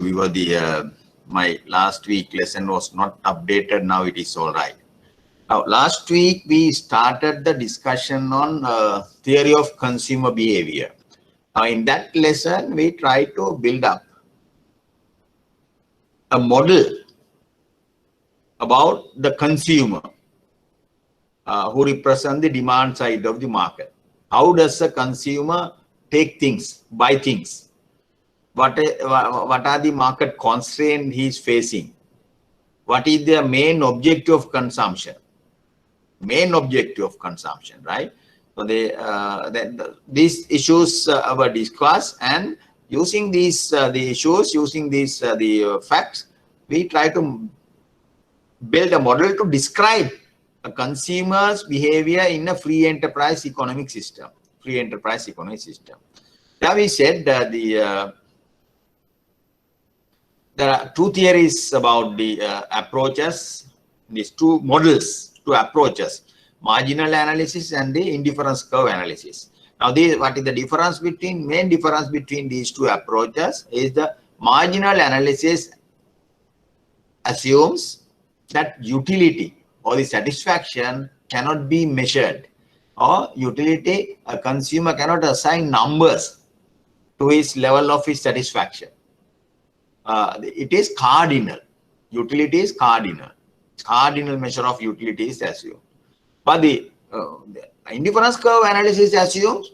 We were my last week lesson was not updated. Now it is all right. Now, last week we started the discussion on theory of consumer behavior. Now, in that lesson, we try to build up a model about the consumer who represent the demand side of the market. How does a consumer take things, buy things? What are the market constraints he is facing? What is their main objective of consumption? Main objective of consumption, right? So these issues were discussed, and using these the issues, using these the facts, we try to build a model to describe a consumer's behavior in a free enterprise economic system. Free enterprise economic system. Now we said that there are two theories about the approaches. These two models, two approaches: marginal analysis and the indifference curve analysis. Now, what is the difference between, main difference between these two approaches is the marginal analysis assumes that utility or the satisfaction cannot be measured, or utility, a consumer cannot assign numbers to his level of his satisfaction. It is cardinal. Utility is cardinal. Cardinal measure of utility is assumed. But the indifference curve analysis assumes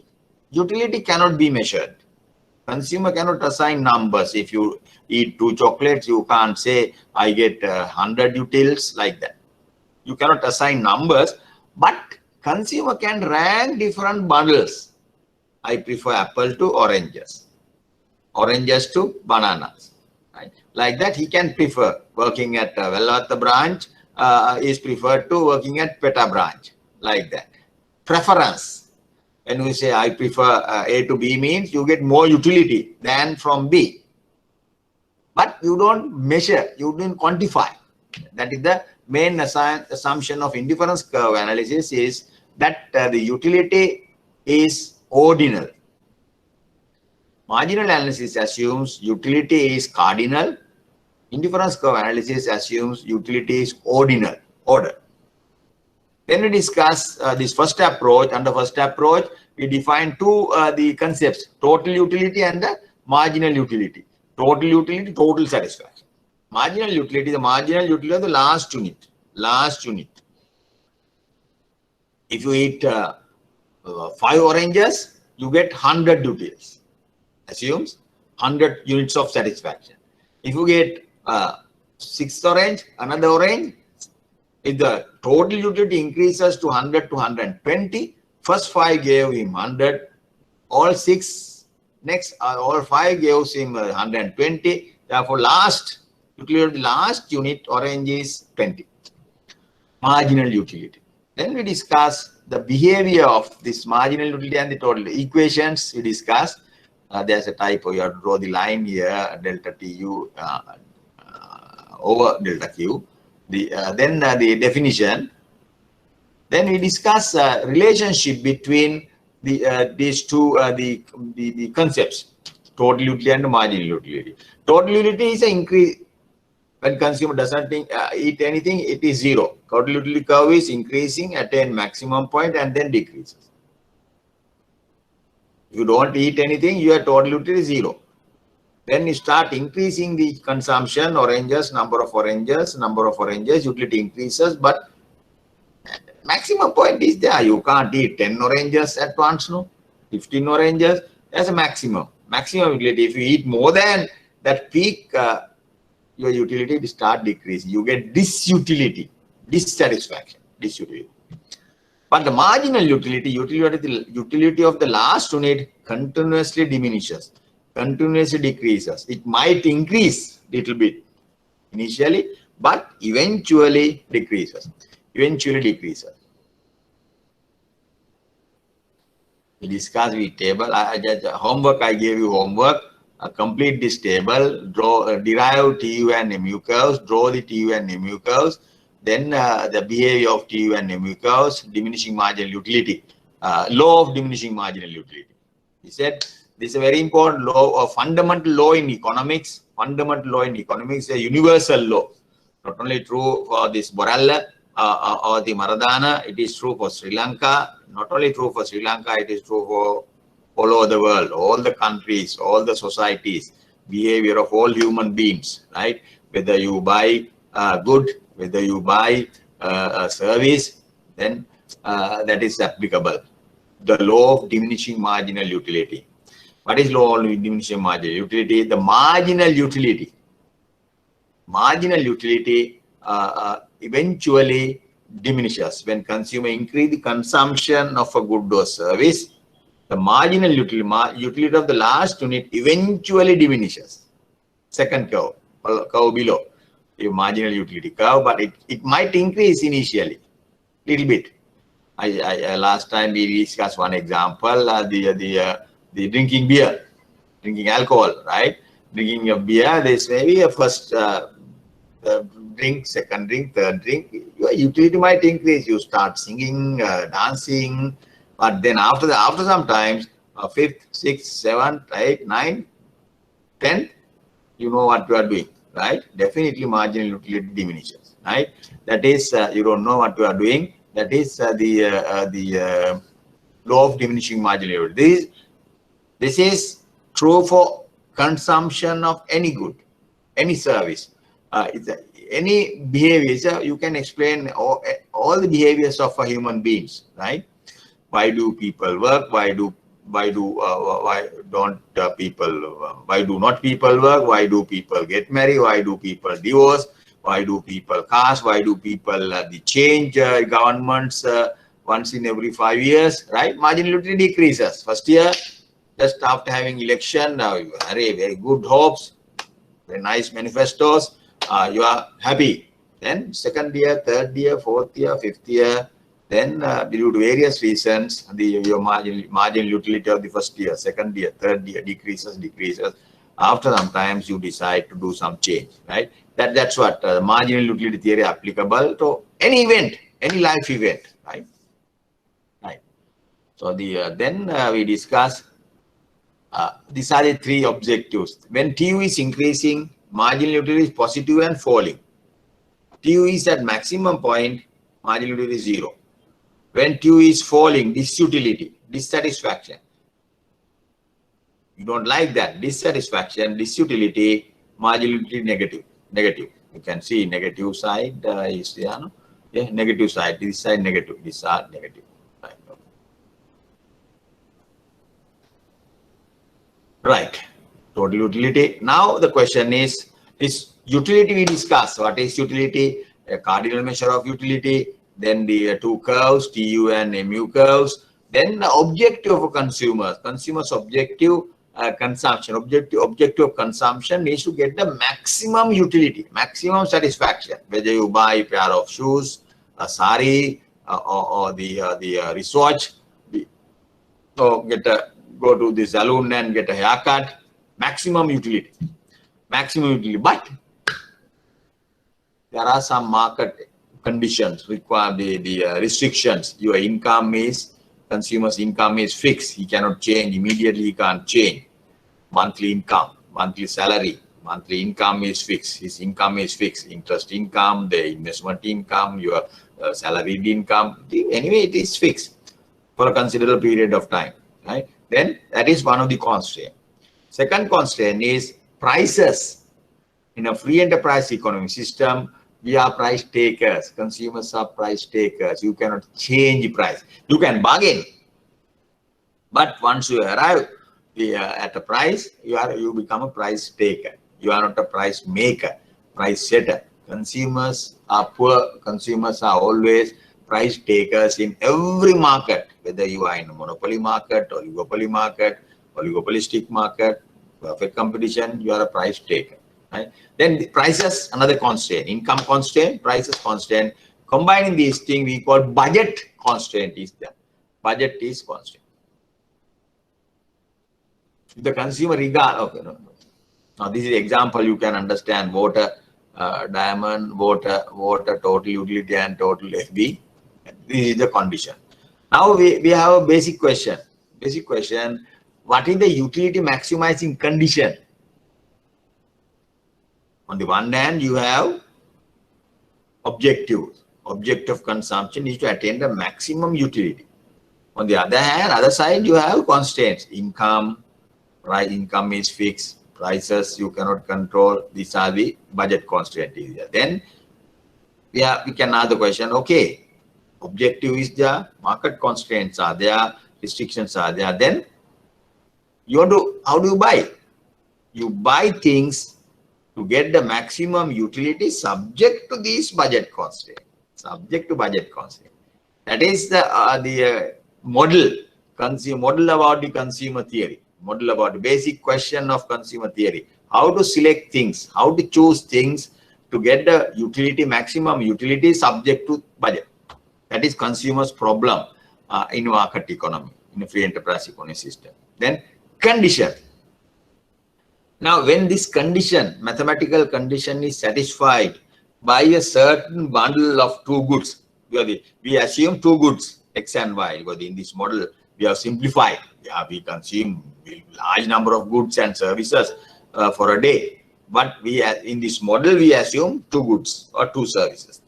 utility cannot be measured. Consumer cannot assign numbers. If you eat 2 chocolates, you can't say, I get 100 utils, like that. You cannot assign numbers, but consumer can rank different bundles. I prefer apple to oranges, oranges to bananas. Right? Like that, he can prefer working at Vellavatha branch is preferred to working at Peta branch, like that. Preference. When we say I prefer A to B means you get more utility than from B. But you don't measure, you don't quantify. That is the main assumption of indifference curve analysis, is that the utility is ordinal. Marginal analysis assumes utility is cardinal. Indifference curve analysis assumes utility is ordinal, order. Then we discuss this first approach. Under first approach, we define the concepts: total utility and the marginal utility. Total utility, total satisfaction. Marginal utility, the marginal utility of the last unit. Last unit. If you eat 5 oranges, you get 100 utils. Assumes 100 units of satisfaction. If you get 6th orange, another orange, if the total utility increases to 100 to 120, first 5 gave him 100, all 6 next all 5 gave him 120. Therefore, last utility of the last unit orange is 20. Marginal utility. Then we discuss the behavior of this marginal utility and the total equations. We discuss. There's a typo. You have to draw the line here, delta TU over delta Q. Then the definition. Then we discuss relationship between these two the concepts: total utility and marginal utility. Total utility is an increase when consumer doesn't eat anything. It is 0. Total utility curve is increasing at a maximum point and then decreases. You don't eat anything, your total utility is 0. Then you start increasing the consumption, oranges, number of oranges, utility increases, but maximum point is there. You can't eat 10 oranges at once, no? 15 oranges, that's a maximum. Maximum utility. If you eat more than that peak, your utility will start decreasing. You get disutility, dissatisfaction, disutility. But the marginal utility, utility of the last unit continuously diminishes, continuously decreases. It might increase little bit initially, but eventually decreases. Eventually decreases. We discuss with table. Homework, I gave you homework. Complete this table. Derive TU and MU curves. Draw the TU and MU curves. Then the behavior of TU and MU curves, diminishing marginal utility, law of diminishing marginal utility. He said this is a very important law, a fundamental law in economics, fundamental law in economics, a universal law. Not only true for this Borella or the Maradana, it is true for Sri Lanka. Not only true for Sri Lanka, it is true for all over the world, all the countries, all the societies, behavior of all human beings, right? Whether you buy good, whether you buy a service, then that is applicable. The law of diminishing marginal utility. What is law of diminishing marginal utility? The marginal utility. Marginal utility eventually diminishes when consumer increase the consumption of a good or service. The marginal utility of the last unit eventually diminishes. Second curve below, the marginal utility curve, but it might increase initially, little bit. Last time we discussed one example, the drinking beer, drinking alcohol, right? Drinking a beer, this may be a first drink, second drink, third drink. Your utility might increase. You start singing, dancing, but then after some times, fifth, sixth, seventh, eighth, ninth, 10th, you know what you are doing, right? Definitely marginal utility diminishes, right? That is, you don't know what you are doing. That is the law of diminishing marginal utility. This is true for consumption of any good, any service. Any behaviors, you can explain all the behaviors of human beings, right? Why do people work? Why do not people work? Why do people get married? Why do people divorce? Why do people cast? Why do people change governments once in every 5 years, right? Marginal utility decreases. First year, just after having election, now you have very good hopes, very nice manifestos, you are happy. Then second year, third year, fourth year, fifth year, then due to various reasons, your marginal utility of the first year, second year, third year decreases. After some times, you decide to do some change, right? That's what marginal utility theory applicable to any event, any life event, right? Right. So then we discuss these are the three objectives. When TU is increasing, marginal utility is positive and falling. TU is at maximum point, marginal utility is 0. When TU is falling, disutility, dissatisfaction. You don't like that. Dissatisfaction, disutility, marginal utility negative. You can see negative side is negative side. This side negative. This side negative. Right. Total utility. Now the question is utility we discuss. What is utility? A cardinal measure of utility. Then the two curves, TU and MU curves. Then the objective of consumers. Consumer's objective consumption. Objective of consumption needs to get the maximum utility, maximum satisfaction. Whether you buy a pair of shoes, a sari, or the wristwatch, so go to the salon and get a haircut. Maximum utility. But there are some market conditions require the restrictions. Your income is, consumer's income is fixed. He cannot change immediately. He can't change. Monthly income, monthly salary, monthly income is fixed. His income is fixed. Interest income, the investment income, your salaried income. Anyway, it is fixed for a considerable period of time, right? Then that is one of the constraints. Second constraint is prices. In a free enterprise economic system, we are price takers. Consumers are price takers. You cannot change price. You can bargain, but once you arrive at a price, you become a price taker. You are not a price maker, price setter. Consumers are poor. Consumers are always price takers in every market, whether you are in a monopoly market, oligopoly market, oligopolistic market, perfect competition, you are a price taker. Right? Then the prices, another constraint, income constraint, prices constraint. Combining these things, we call budget constraint is there. Budget is constraint. If the consumer regard, okay, no. Now this is example you can understand water, diamond, water, total utility and total FB. This is the condition. Now we have a basic question. What is the utility maximizing condition? On the one hand, you have objective. Objective consumption is to attain the maximum utility. On the other hand, other side, you have constraints. Income, right? Income is fixed. Prices you cannot control. These are the budget constraints. Then we can ask the question, okay, objective is there, market constraints are there, restrictions are there. Then you want to, how do you buy? You buy things to get the maximum utility subject to these budget constraints. Subject to budget constraints. That is the model, model about the consumer theory, model about the basic question of consumer theory. How to select things, how to choose things to get the utility, maximum utility subject to budget. That is consumer's problem in market economy, in a free enterprise economy system. Then condition. Now, when this condition, mathematical condition is satisfied by a certain bundle of two goods, we assume two goods, X and Y, because in this model, we have simplified. Yeah, we consume a large number of goods and services for a day. But in this model, we assume two goods or two services.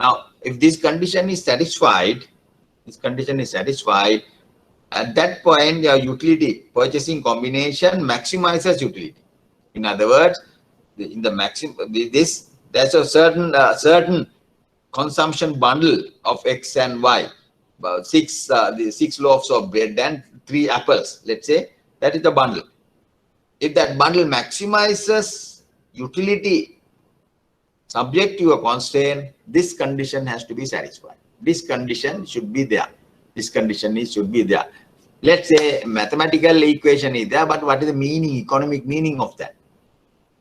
Now, if this condition is satisfied, at that point, your utility purchasing combination maximizes utility. In other words, in the there's a certain consumption bundle of X and Y, about six loaves of bread and 3 apples. Let's say that is the bundle. If that bundle maximizes utility subject to a constraint, this condition has to be satisfied. This condition should be there. This condition should be there. Let's say mathematical equation is there, but what is the meaning, economic meaning of that?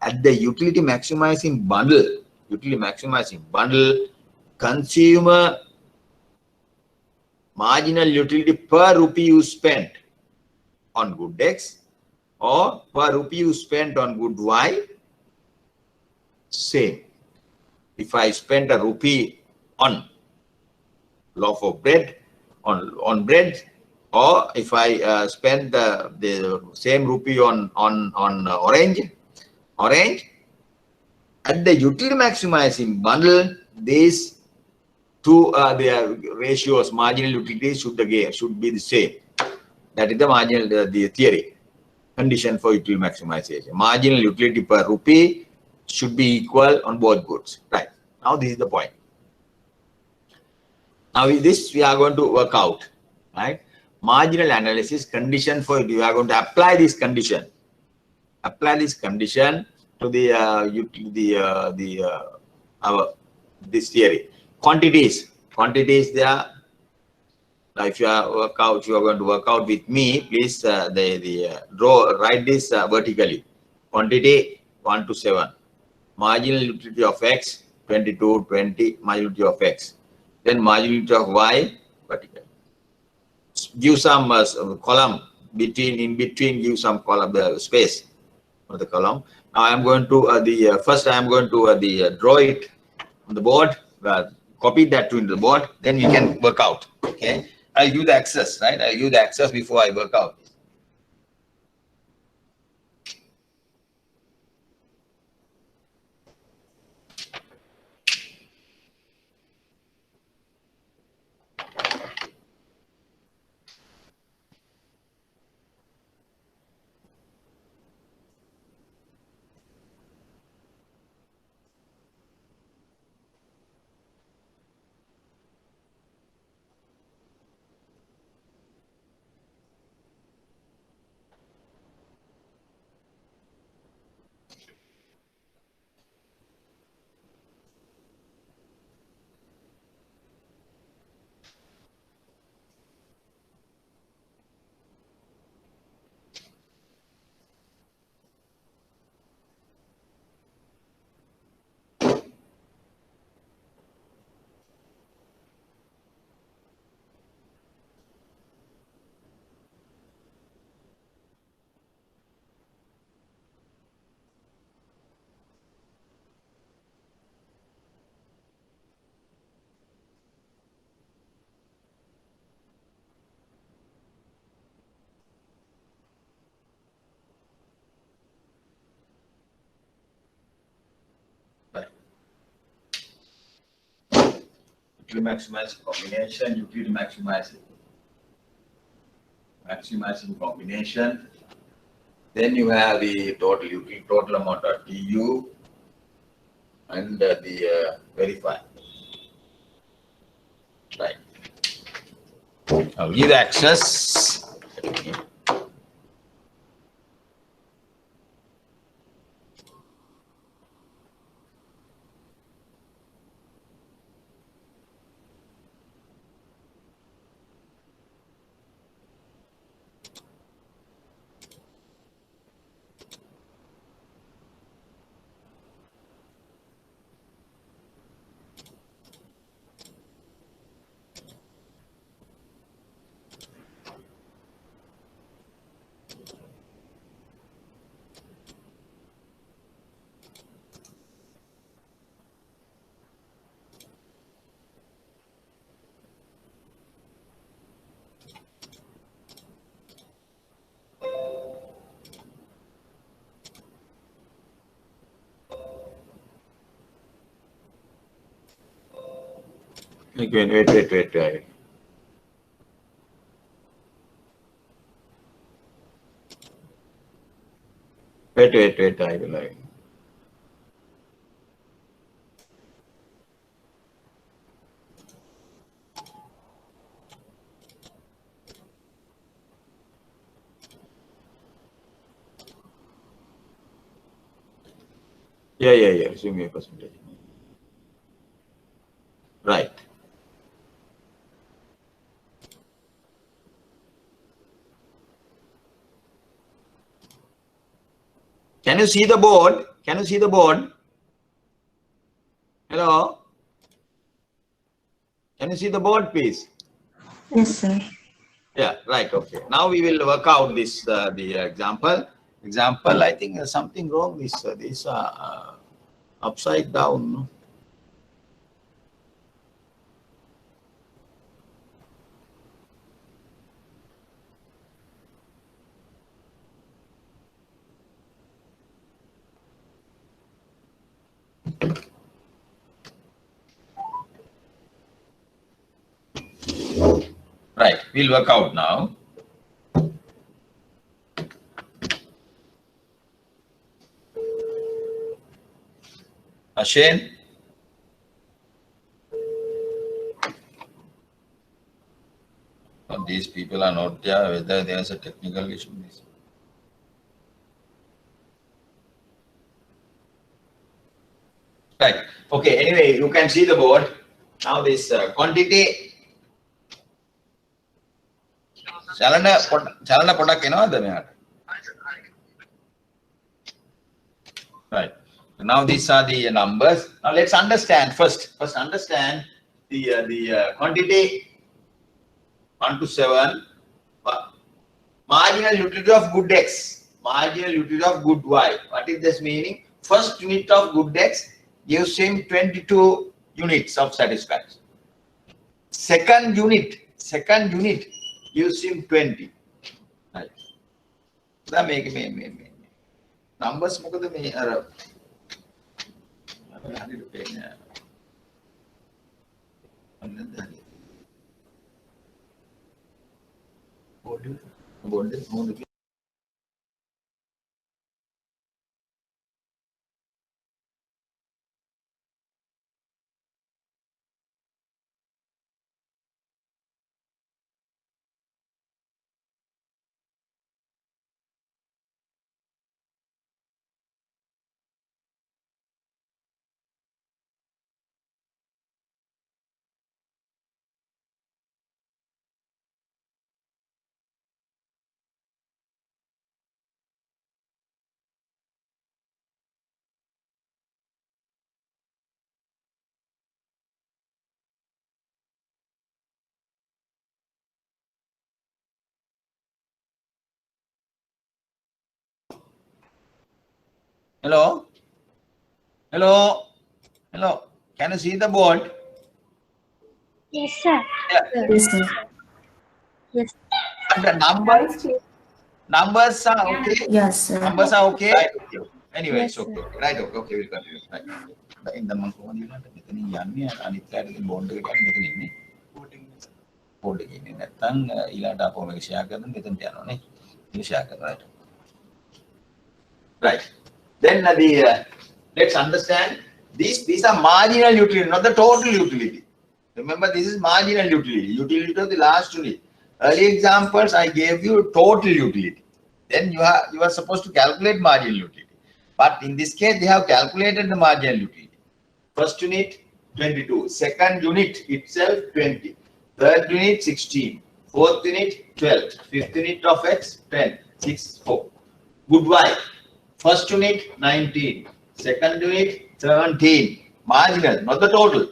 At the utility maximizing bundle, consumer marginal utility per rupee you spent on good X or per rupee you spent on good Y, same. If I spent a rupee on loaf of bread, on bread, or if I spend the same rupee on orange, at the utility maximizing bundle, these two their ratios, marginal utility should be the same. That is the marginal the theory condition for utility maximization. Marginal utility per rupee should be equal on both goods. Right. Now this is the point. Now this we are going to work out. Right. Marginal analysis condition for it. We are going to apply this condition. Apply this condition to this theory. Quantities there. Now, if you are going to work out with me, please write this vertically. Quantity 1 to 7. Marginal utility of X 22, 20. Marginal utility of X. Then marginal utility of Y vertically. Give some column in between. Give some column space for the column. Now I am going to first I am going to draw it on the board. Copy that to the board. Then we can work out. Okay. I'll use the access, right? I'll use the access before I work out. maximizing combination, utility maximizing combination. Then you have the total utility, total amount of TU, and the verify. Right. I'll give access. Again, wait. Wait, I will. Yeah. Assume a percentage. Right. Can you see the board? Can you see the board? Hello? Can you see the board, please? Yes, sir. Yeah, right. Okay. Now we will work out this the example. I think there's something wrong. This upside down. Right. We'll work out now. Ashane? These people are not there, whether there's a technical issue. Right. Okay. Anyway, you can see the board. Now this quantity. Chalana product, right. Now these are the numbers. Now let's understand first. First understand the quantity 1 to 7. Marginal utility of good X. Marginal utility of good Y. What is this meaning? First unit of good X gives him 22 units of satisfaction. Second unit gives him 20. Right. That make numbers මොකද මේ අර හරියට පේන්නේ board Hello? Hello? Hello? Can you see the board? Yes, sir. Yeah. Yes, sir. Yes. And the numbers are okay? Yes, sir. Numbers are okay? Anyway, Yes, it's okay. sir. Right, okay, okay, we'll continue. Right. In the month one, you know, and it's like bond again. Right. Right. Then let's understand these are marginal utility, not the total utility. Remember, this is marginal utility. Utility of the last unit. Early examples I gave you total utility. Then you are supposed to calculate marginal utility. But in this case, they have calculated the marginal utility. First unit 22, second unit itself 20, third unit 16, fourth unit 12, fifth unit of X 10, 6, 4. Goodbye. First unit 19, second unit 17, marginal, not the total.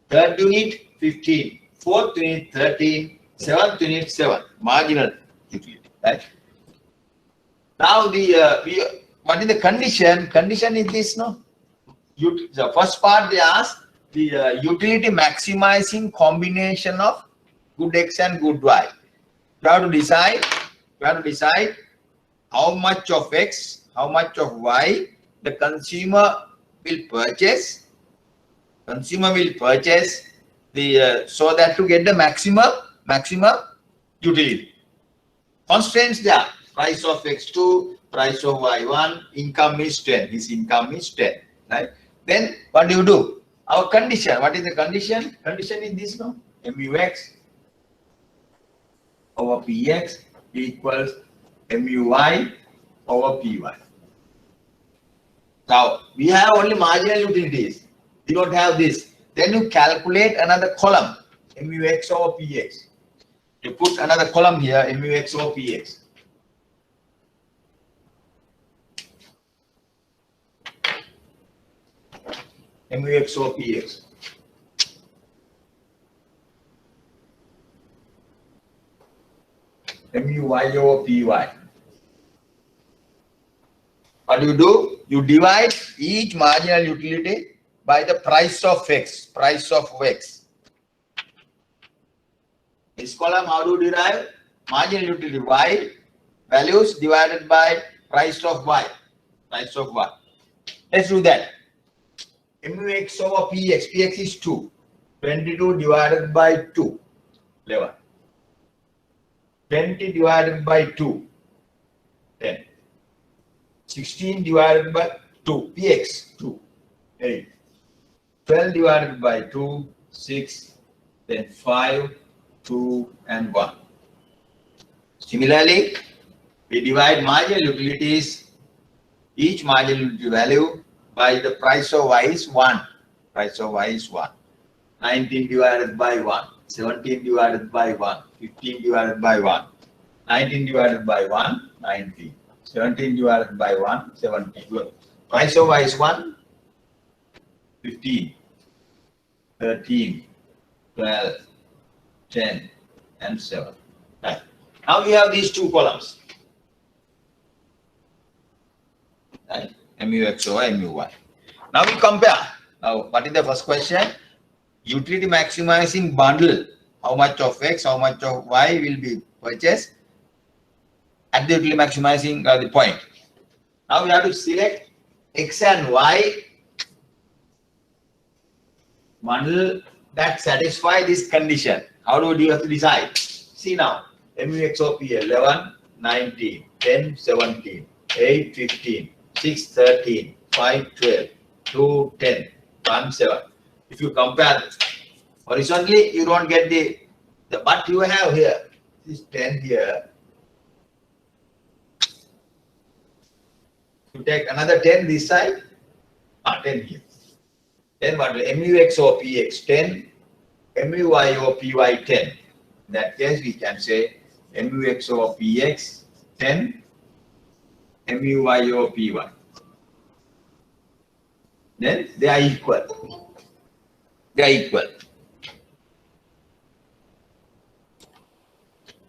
Third unit 15, fourth unit 13, seventh unit 7, marginal utility. Right? Now what is the condition? Condition is this, no? The first part they ask the utility maximizing combination of good X and good Y. You have to decide how much of X, how much of Y the consumer will purchase. Consumer will purchase the so that to get the maximum utility. Constraints there: price of X2, price of Y1, income is 10. His income is 10. Right? Then what do you do? Our condition. What is the condition? Condition is this, no? MUX over PX equals MUY over PY. Now we have only marginal utilities. We don't have this. Then you calculate another column, MUX over PX. You put another column here, MUX over PX. MUX over PX. MUY over PY. What do? You divide each marginal utility by the price of X, price of X. This column, how do you derive? Marginal utility Y values divided by price of Y. Price of Y. Let's do that. MUX over PX. PX is 2. 22 divided by 2. 11. 20 divided by 2. 10. 16 divided by 2. PX 2. 8. 12 divided by 2. 6. Then 5. 2 and 1. Similarly, we divide marginal utilities, each marginal utility value by the price of Y is 1. Price of Y is 1. 19 divided by 1. 17 divided by 1. 15 divided by 1. 19 divided by 1. 19. 17 divided by 1. 17. Good. Price of Y is 1. 15. 13. 12. 10 and 7. Right. Now we have these two columns. Right. MUX over MUY. Now we compare. Now what is the first question? Utility maximizing bundle. How much of X, how much of Y will be purchased at the utility maximizing the point. Now we have to select X and Y bundle that satisfy this condition. How do you have to decide? See now, MUX of P 11, 19, 10, 17, 8, 15, 6, 13, 5, 12, 2, 10, 1, 7. If you compare horizontally, you don't get the but you have here. This 10 here. You take another 10 this side, 10 here. Then what? MUX over PX 10. MUY over PY 10. In that case, we can say MUX over PX 10, MUY over PY. Then they are equal. They are equal.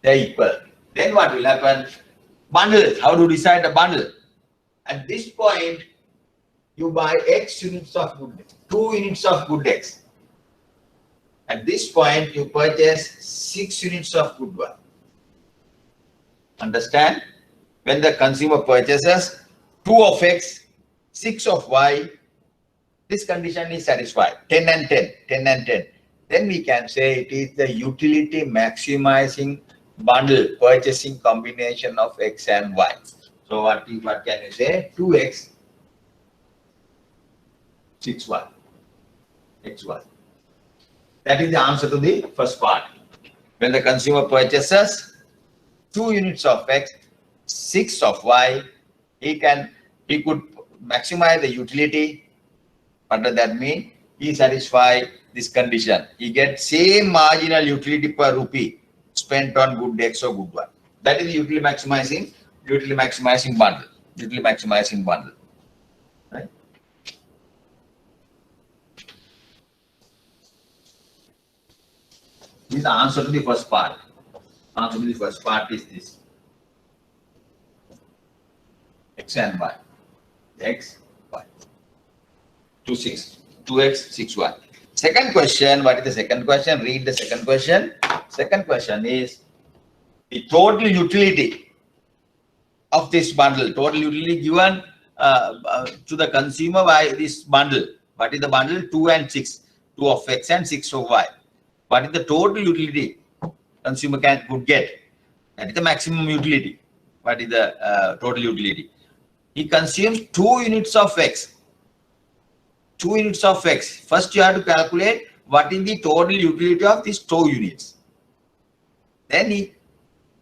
They are equal. Then what will happen? Bundles. How to decide a bundle? At this point, you buy X units of good X, 2 units of good X. At this point, you purchase 6 units of good Y. Understand? When the consumer purchases 2 of X, 6 of Y. This condition is satisfied. 10 and 10, 10 and 10. Then we can say it is the utility maximizing bundle purchasing combination of X and Y. So what can you say? 2X, 6Y, XY. That is the answer to the first part. When the consumer purchases 2 units of X, 6 of Y, he could maximize the utility. What does that mean? He satisfy this condition. He gets same marginal utility per rupee spent on good X or good Y. That is the utility maximizing bundle. Utility maximizing bundle. Right? This is the answer to the first part. Answer to the first part is this. X and Y. X, Y. 2, 6. 2X, 6Y. Second question, what is the second question? Read the second question. Second question is the total utility of this bundle. Total utility given to the consumer by this bundle. What is the bundle? 2 and 6. 2 of X and 6 of Y. What is the total utility consumer could get? That is the maximum utility. What is the total utility? He consumes 2 units of X. 2 units of X. First, you have to calculate what is the total utility of these 2 units. Then he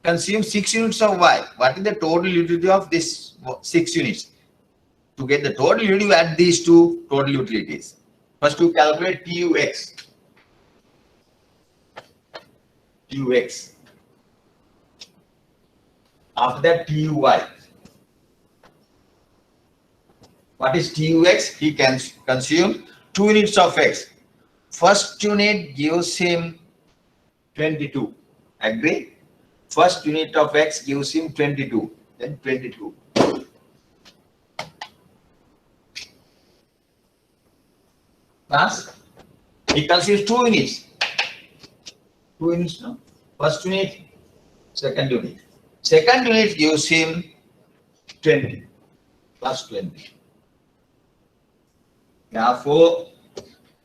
consumes 6 units of Y. What is the total utility of this 6 units? To get the total utility, you add these 2 total utilities. First, you calculate TUX. TUX. After that, TUY. What is TUX? He can consume 2 units of X. First unit gives him 22. Agree? First unit of X gives him 22. Then 22. Plus, he consumes 2 units. 2 units, no? First unit, second unit. Second unit gives him 20. Plus 20. Therefore,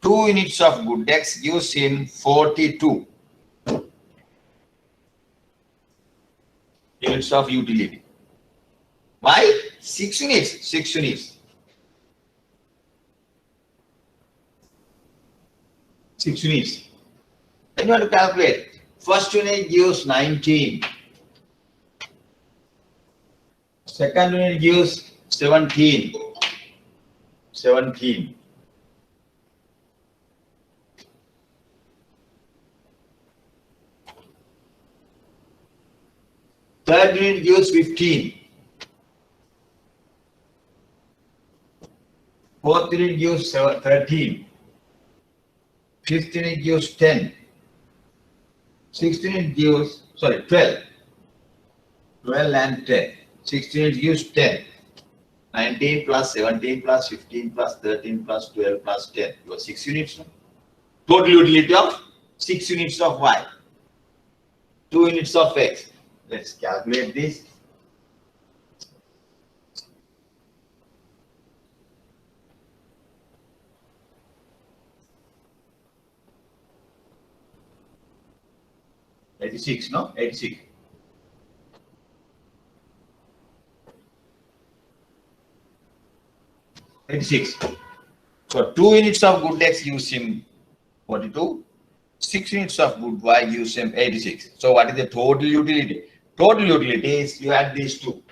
2 units of good X gives him 42 units of utility. Why? 6 units. 6 units. 6 units. Then you have to calculate. First unit gives 19. Second unit gives 17. 17. Third unit gives 15. Fourth unit gives 13. Fifth unit gives 10. Sixth unit gives, 12. 12 and 10. Sixth unit gives 10. 19 plus 17 plus 15 plus 13 plus 12 plus 10. You have 6 units. No? Total utility of 6 units of Y. 2 units of X. Let's calculate this. $86, no? 86. So 2 units of good X gives him 42. 6 units of good Y gives him 86. So what is the total utility? Total utility is, you add these 2.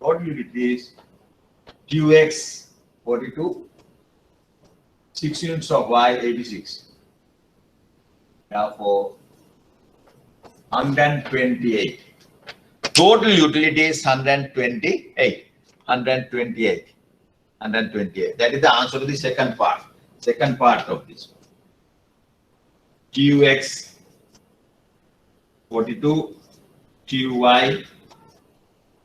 Total utility is QX 42. 6 units of Y 86. Therefore, 128. Total utility is 128. 128. 128. That is the answer to the second part. Second part of this. TUX 42, TUY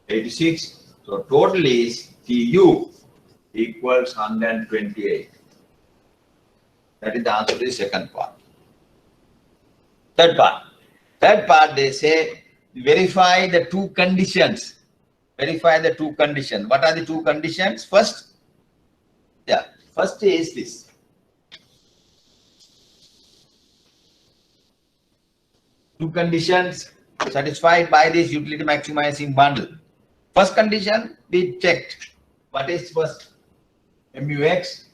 86. So total is TU equals 128. That is the answer to the second part. Third part. Third part, they say verify the 2 conditions Verify the two conditions. What are the two conditions? First, first is this. Two conditions satisfied by this utility maximizing bundle. First condition we checked. What is first? MUX.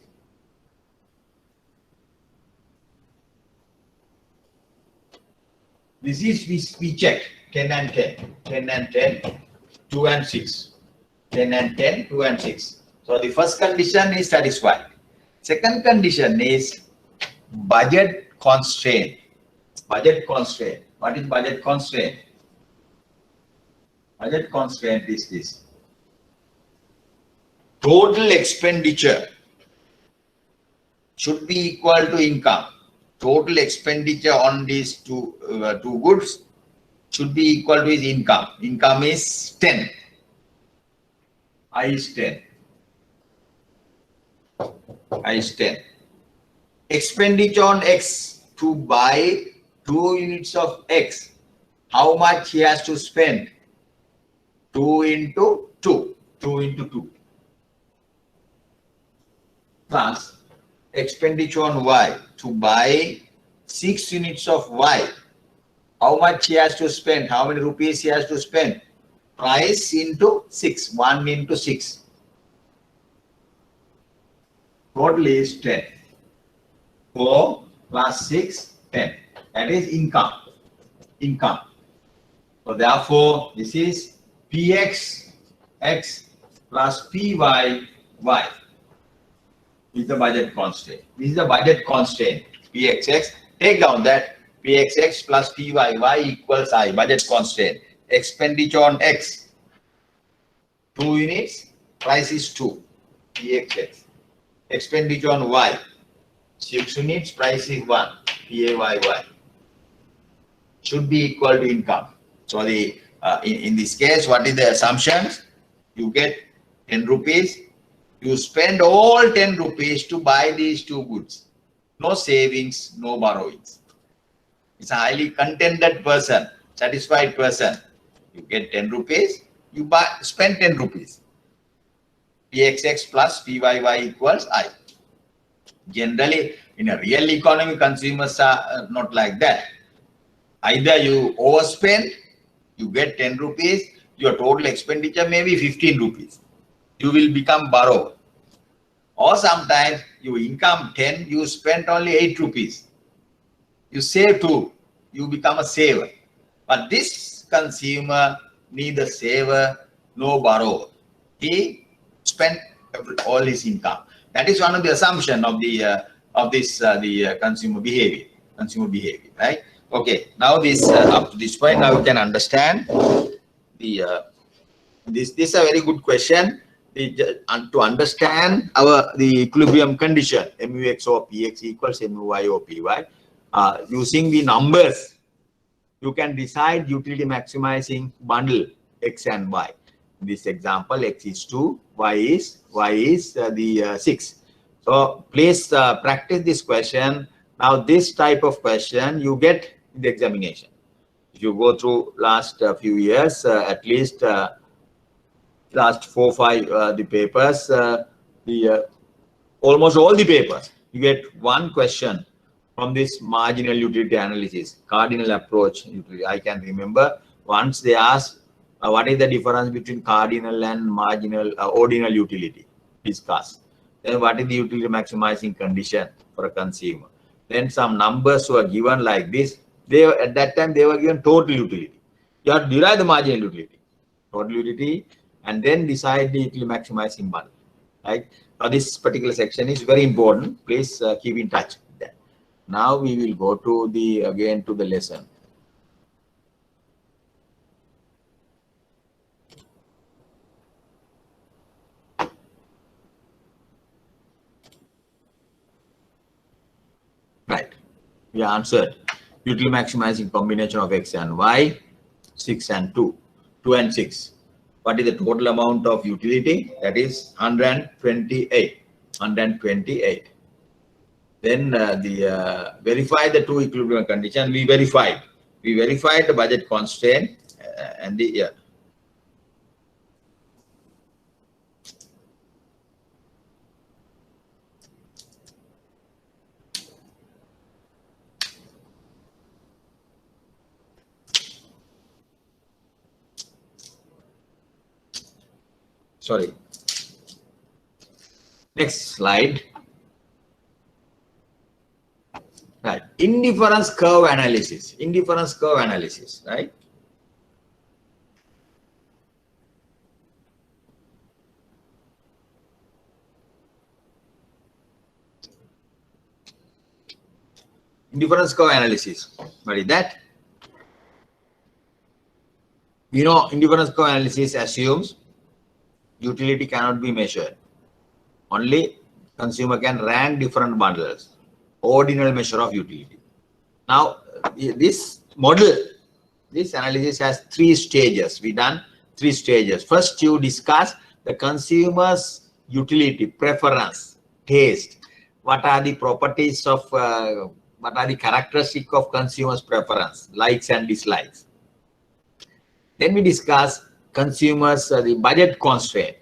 This is we checked 10 and 10, 10 and 10, 2 and 6, 10 and 10, 2 and 6. So the first condition is satisfied. Second condition is budget constraint. Budget constraint. What is budget constraint? Budget constraint is this. Total expenditure should be equal to income. Total expenditure on these two goods should be equal to his income. Income is 10. I is 10. I is 10. Expenditure on X to buy 2 units of X. How much he has to spend? 2 into 2. 2 into 2. Plus expenditure on Y to buy 6 units of Y. How much he has to spend? How many rupees he has to spend? Price into 6. 1 into 6. Total is 10. 4 plus 6, 10. That is income. Income. So therefore, this is PX X plus PY Y. Is the budget constraint. This is the budget constraint. PXX. Take down that PXX plus PYY equals I. Budget constraint. Expenditure on X. 2 units. Price is 2. PXX. Expenditure on Y. 6 units. Price is 1. PAYY. Should be equal to income. So the in this case, what is the assumptions? You get 10 rupees. You spend all 10 rupees to buy these two goods. No savings, no borrowings. It's a highly contented person, satisfied person. You get 10 rupees, you spend 10 rupees. PXX plus PYY equals I. Generally, in a real economy, consumers are not like that. Either you overspend, you get 10 rupees, your total expenditure may be 15 rupees. You will become borrower. Or sometimes you income 10, you spend only 8 rupees. You save 2, you become a saver. But this consumer neither saver nor borrower. He spent all his income. That is one of the assumption of the consumer behavior. Consumer behavior, right? Okay. Now this up to this point, now you can understand the this is a very good question. To understand the equilibrium condition, MUX or PX equals MUY or PY, using the numbers, you can decide utility maximizing bundle X and Y. In this example, X is 2, Y is the 6. So please practice this question. Now this type of question you get in the examination. If you go through last few years, at least last 4 or 5 the papers, almost all the papers, you get one question from this marginal utility analysis, cardinal approach utility. I can remember once they asked what is the difference between cardinal and marginal ordinal utility, discuss. Then what is the utility maximizing condition for a consumer. Then some numbers were given like this. They at that time they were given total utility. You have to derive the marginal utility, total utility, and then decide the utility maximizing bundle. Right? Now this particular section is very important. Please keep in touch with that. Now we will go to the lesson. Right. We answered utility maximizing combination of X and Y, 6 and 2, 2 and 6. What is the total amount of utility? That is 128. 128. Then verify the two equilibrium condition. We verified the budget constraint and the Sorry. Next slide. Right. Indifference curve analysis. Indifference curve analysis, right? Indifference curve analysis. What is that? You know, indifference curve analysis assumes utility cannot be measured. Only consumer can rank different bundles. Ordinal measure of utility. Now, this model, this analysis has 3 stages. We done 3 stages. First, you discuss the consumer's utility, preference, taste. What are the properties of, what are the characteristics of consumer's preference, likes and dislikes. Then we discuss consumers, the budget constraint.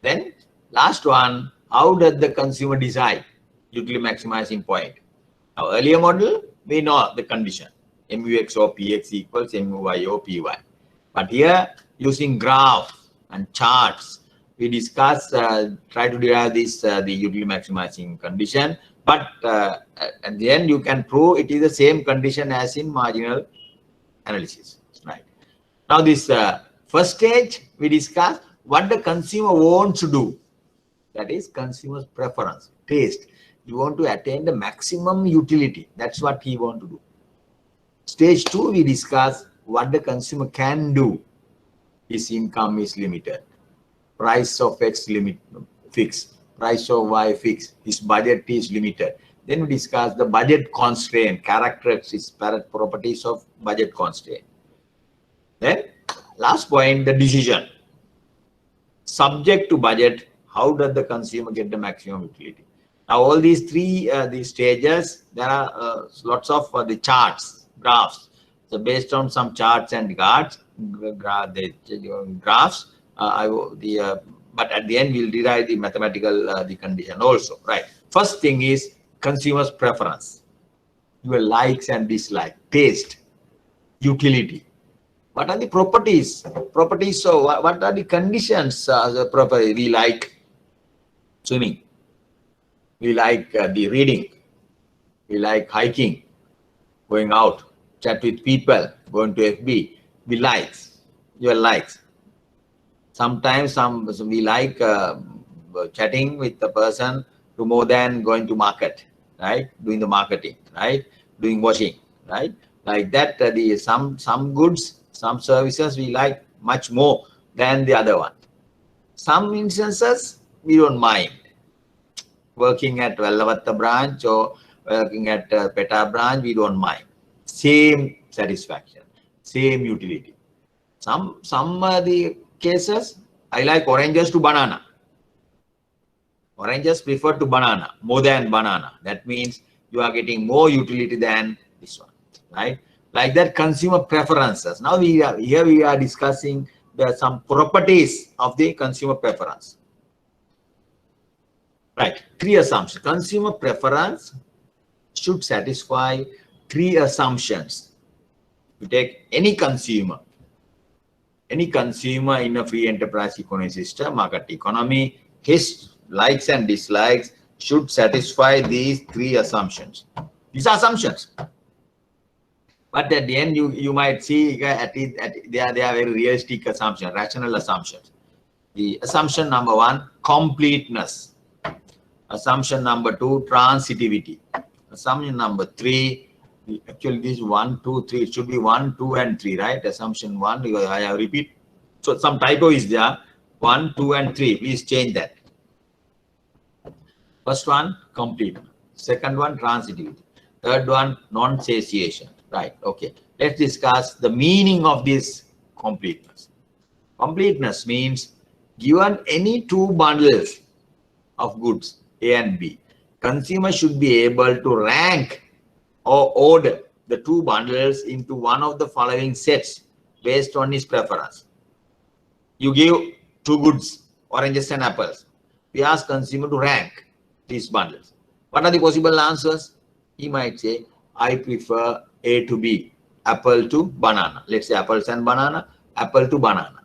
Then last one, how does the consumer decide utility maximizing point? Now, earlier model, we know the condition. MUXO PX equals MUYO PY. But here, using graph and charts, we discuss, try to derive this, the utility maximizing condition. But at the end, you can prove it is the same condition as in marginal analysis. Right. Now, this first stage, we discuss what the consumer wants to do. That is consumer's preference, taste. You want to attain the maximum utility. That's what he want to do. Stage 2, we discuss what the consumer can do. His income is limited. Price of X limit fixed. Price of Y fixed. His budget is limited. Then we discuss the budget constraint, characteristics, properties of budget constraint. Then last point, the decision. Subject to budget, how does the consumer get the maximum utility? Now, all these 3 these stages, there are lots of the charts, graphs. So based on some charts and graphs, but at the end we'll derive the mathematical the condition also, right? First thing is consumer's preference, your likes and dislikes, taste, utility. What are the properties? Properties. So what are the conditions? Property? We like swimming. We like the reading. We like hiking, going out, chat with people, going to FB. We like your likes. Sometimes we like chatting with the person to more than going to market, right? Doing the marketing, right? Doing washing, right? Like that, some goods, some services we like much more than the other one. Some instances we don't mind. Working at Vellavatta branch or working at Peta branch, we don't mind. Same satisfaction, same utility. Some the cases, I like oranges to banana. Oranges prefer to banana more than banana. That means you are getting more utility than this one, right? Like that, consumer preferences. Now we are discussing some properties of the consumer preference. Right, 3 assumptions. Consumer preference should satisfy 3 assumptions. You take any consumer in a free enterprise economic system, market economy, his likes and dislikes should satisfy these 3 assumptions. These are assumptions. But at the end, you might see they are very realistic assumptions, rational assumptions. The assumption number 1, completeness. Assumption number 2, transitivity. Assumption number 3, actually this 1, 2, 3, it should be 1, 2, and 3, right? Assumption 1, I have repeat. So some typo is there. 1, 2, and 3. Please change that. First one, completeness. Second one, transitivity. Third one, non-satiation. Right. Okay. Let's discuss the meaning of this completeness. Completeness means given any 2 bundles of goods, A and B, consumer should be able to rank or order the 2 bundles into one of the following sets based on his preference. You give 2 goods, oranges and apples. We ask consumer to rank these bundles. What are the possible answers? He might say, I prefer A to B, apple to banana. Let's say apples and banana, apple to banana.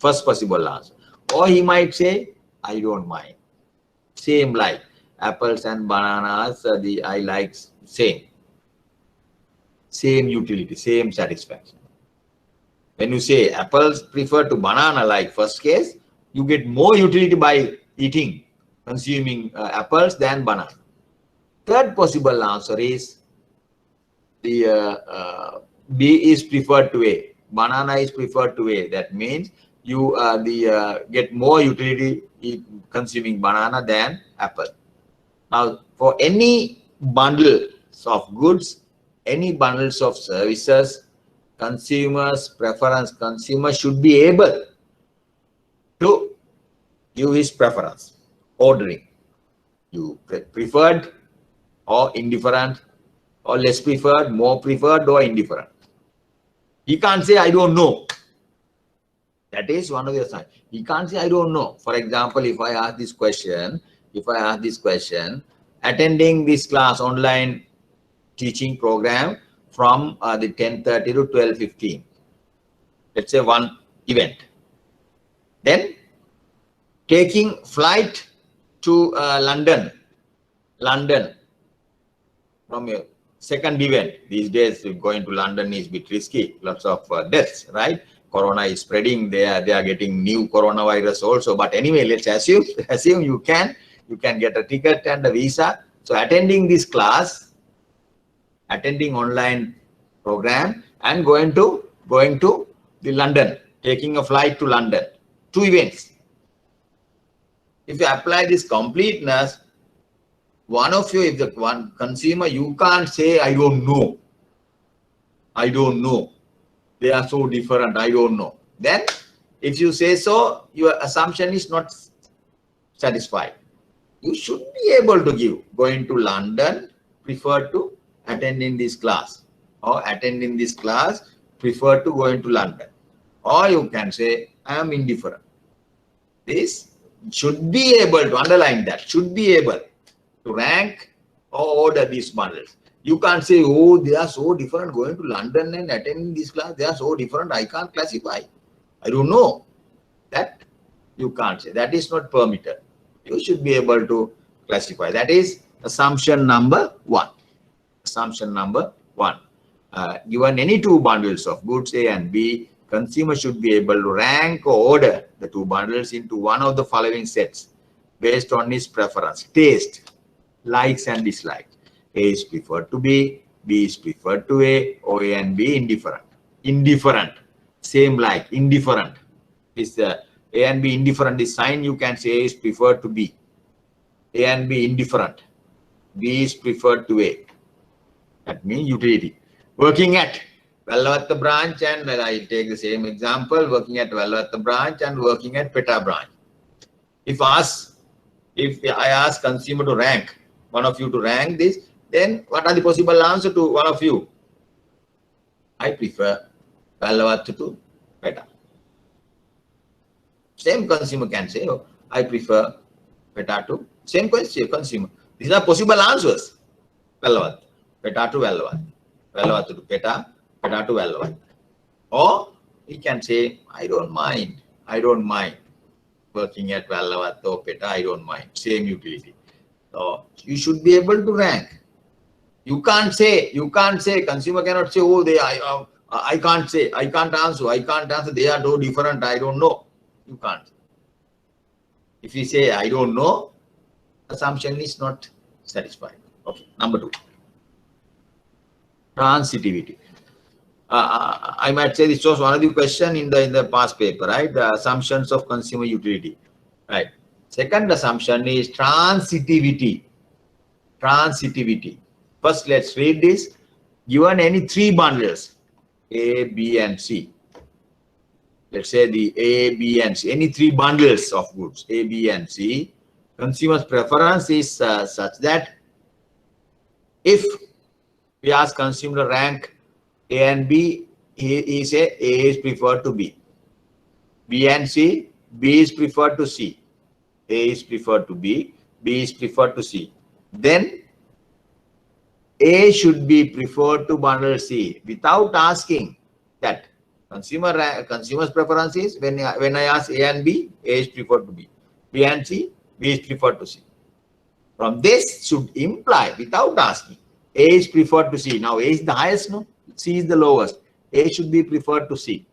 First possible answer. Or he might say, I don't mind. Same like apples and bananas, I like same. Same utility, same satisfaction. When you say apples prefer to banana like first case, you get more utility by eating, consuming apples than banana. Third possible answer is the B is preferred to A. Banana is preferred to A. That means you get more utility consuming banana than apple. Now, for any bundles of goods, any bundles of services, consumer should be able to give his preference, ordering. You preferred or indifferent or less preferred, more preferred or indifferent. He can't say, I don't know. That is one of the signs. He can't say, I don't know. For example, if I ask this question, attending this class online teaching program from the 10:30 to 12:15, let's say one event. Then taking flight to London from a second event. These days going to London is a bit risky, lots of deaths, right? Corona is spreading. They are getting new coronavirus also. But anyway, let's assume you can get a ticket and a visa. So attending this class, attending online program, and going to the London, taking a flight to London. 2 events. If you apply this completeness, one of you, if the one consumer, you can't say, I don't know. I don't know. They are so different. I don't know. Then, if you say so, your assumption is not satisfied. You should be able to give. Going to London, prefer to attending this class. Or attending this class, prefer to going to London. Or you can say, I am indifferent. This should be able to underline that. Should be able to rank or order these bundles. You can't say, oh, they are so different, going to London and attending this class, they are so different, I can't classify. I don't know. That you can't say. That is not permitted. You should be able to classify. That is assumption number 1. Assumption number 1. Given any 2 bundles of goods A and B, consumer should be able to rank or order the 2 bundles into one of the following sets based on his preference, taste, likes and dislikes. A is preferred to B, B is preferred to A, or A and B indifferent. Indifferent, same like, indifferent. Is the A and B indifferent is sign, you can say A is preferred to B. A and B indifferent. B is preferred to A. That means utility. Working at Vellavatta branch, and I take the same example, working at Vellavatta branch and working at Peta branch. If I ask consumer to rank, one of you to rank this, then what are the possible answer to one of you? I prefer Vellavatta to Peta. Same consumer can say, oh, I prefer Peta to, same question, consumer. These are possible answers. Vellavatta, Peta to Vellavatta, Vellavatta to Peta, Peta to Vellavatta. Or he can say, I don't mind working at Vellavatta or Peta, I don't mind, same utility. So you should be able to rank. You can't say, consumer cannot say, oh, I can't say, I can't answer, they are so different, I don't know. You can't. If you say, I don't know, assumption is not satisfied. Okay, number 2. Transitivity. I might say this was one of the question in the past paper, right? The assumptions of consumer utility, right? Second assumption is transitivity. Transitivity. First, let's read this. Given any 3 bundles, A, B, and C. Let's say the A, B, and C. Any 3 bundles of goods, A, B, and C. Consumer's preference is such that if we ask consumer to rank A and B, he say A is preferred to B. B and C, B is preferred to C. A is preferred to B, B is preferred to C. Then A should be preferred to bundle C without asking that Consumer's preference is when I ask A and B, A is preferred to B. B and C, B is preferred to C. From this should imply, without asking, A is preferred to C. Now A is the highest, no? C is the lowest. A should be preferred to C.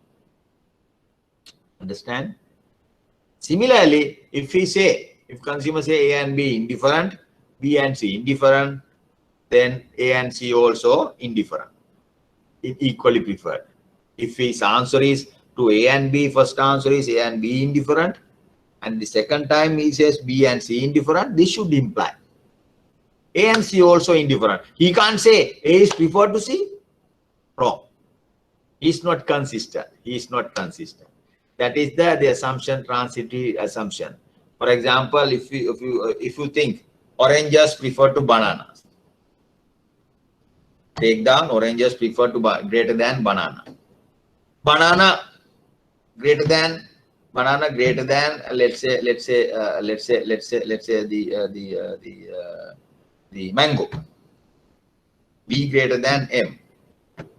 Understand? Similarly, if consumer say A and B indifferent, B and C indifferent, then A and C also indifferent, equally preferred. If his answer is to A and B, first answer is A and B indifferent, and the second time he says B and C indifferent, this should imply A and C also indifferent. He can't say A is preferred to C. Wrong. He is not consistent. He is not consistent. That is the assumption, transitive assumption. For example, if you think oranges prefer to bananas, take down oranges prefer to greater than banana. Banana greater than let's say the mango. B greater than M.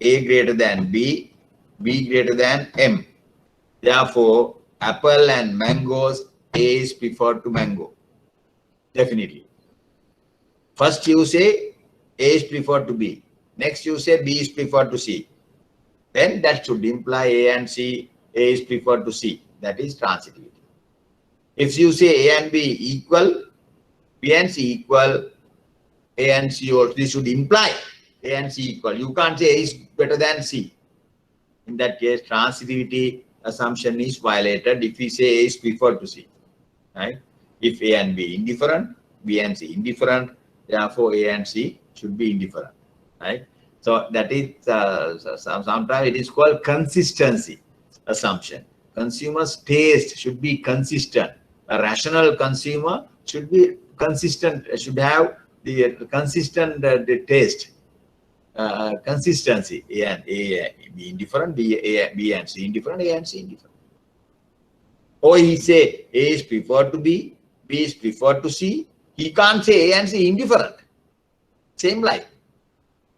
A greater than B. B greater than M. Therefore, apple and mangoes, A is preferred to mango. Definitely. First you say A is preferred to B. Next you say B is preferred to C. Then that should imply A and C, A is preferred to C. That is transitivity. If you say A and B equal, B and C equal, A and C also, this should imply A and C equal. You can't say A is better than C. In that case, transitivity assumption is violated if we say A is preferred to C. Right? If A and B indifferent, B and C indifferent, therefore A and C should be indifferent. Right? So that is sometimes it is called consistency assumption. Consumer's taste should be consistent. A rational consumer should be consistent, should have the consistent taste, consistency. A and A be indifferent, B and C indifferent, A and C indifferent. Or he say A is preferred to B, B is preferred to C. He can't say A and C indifferent. Same like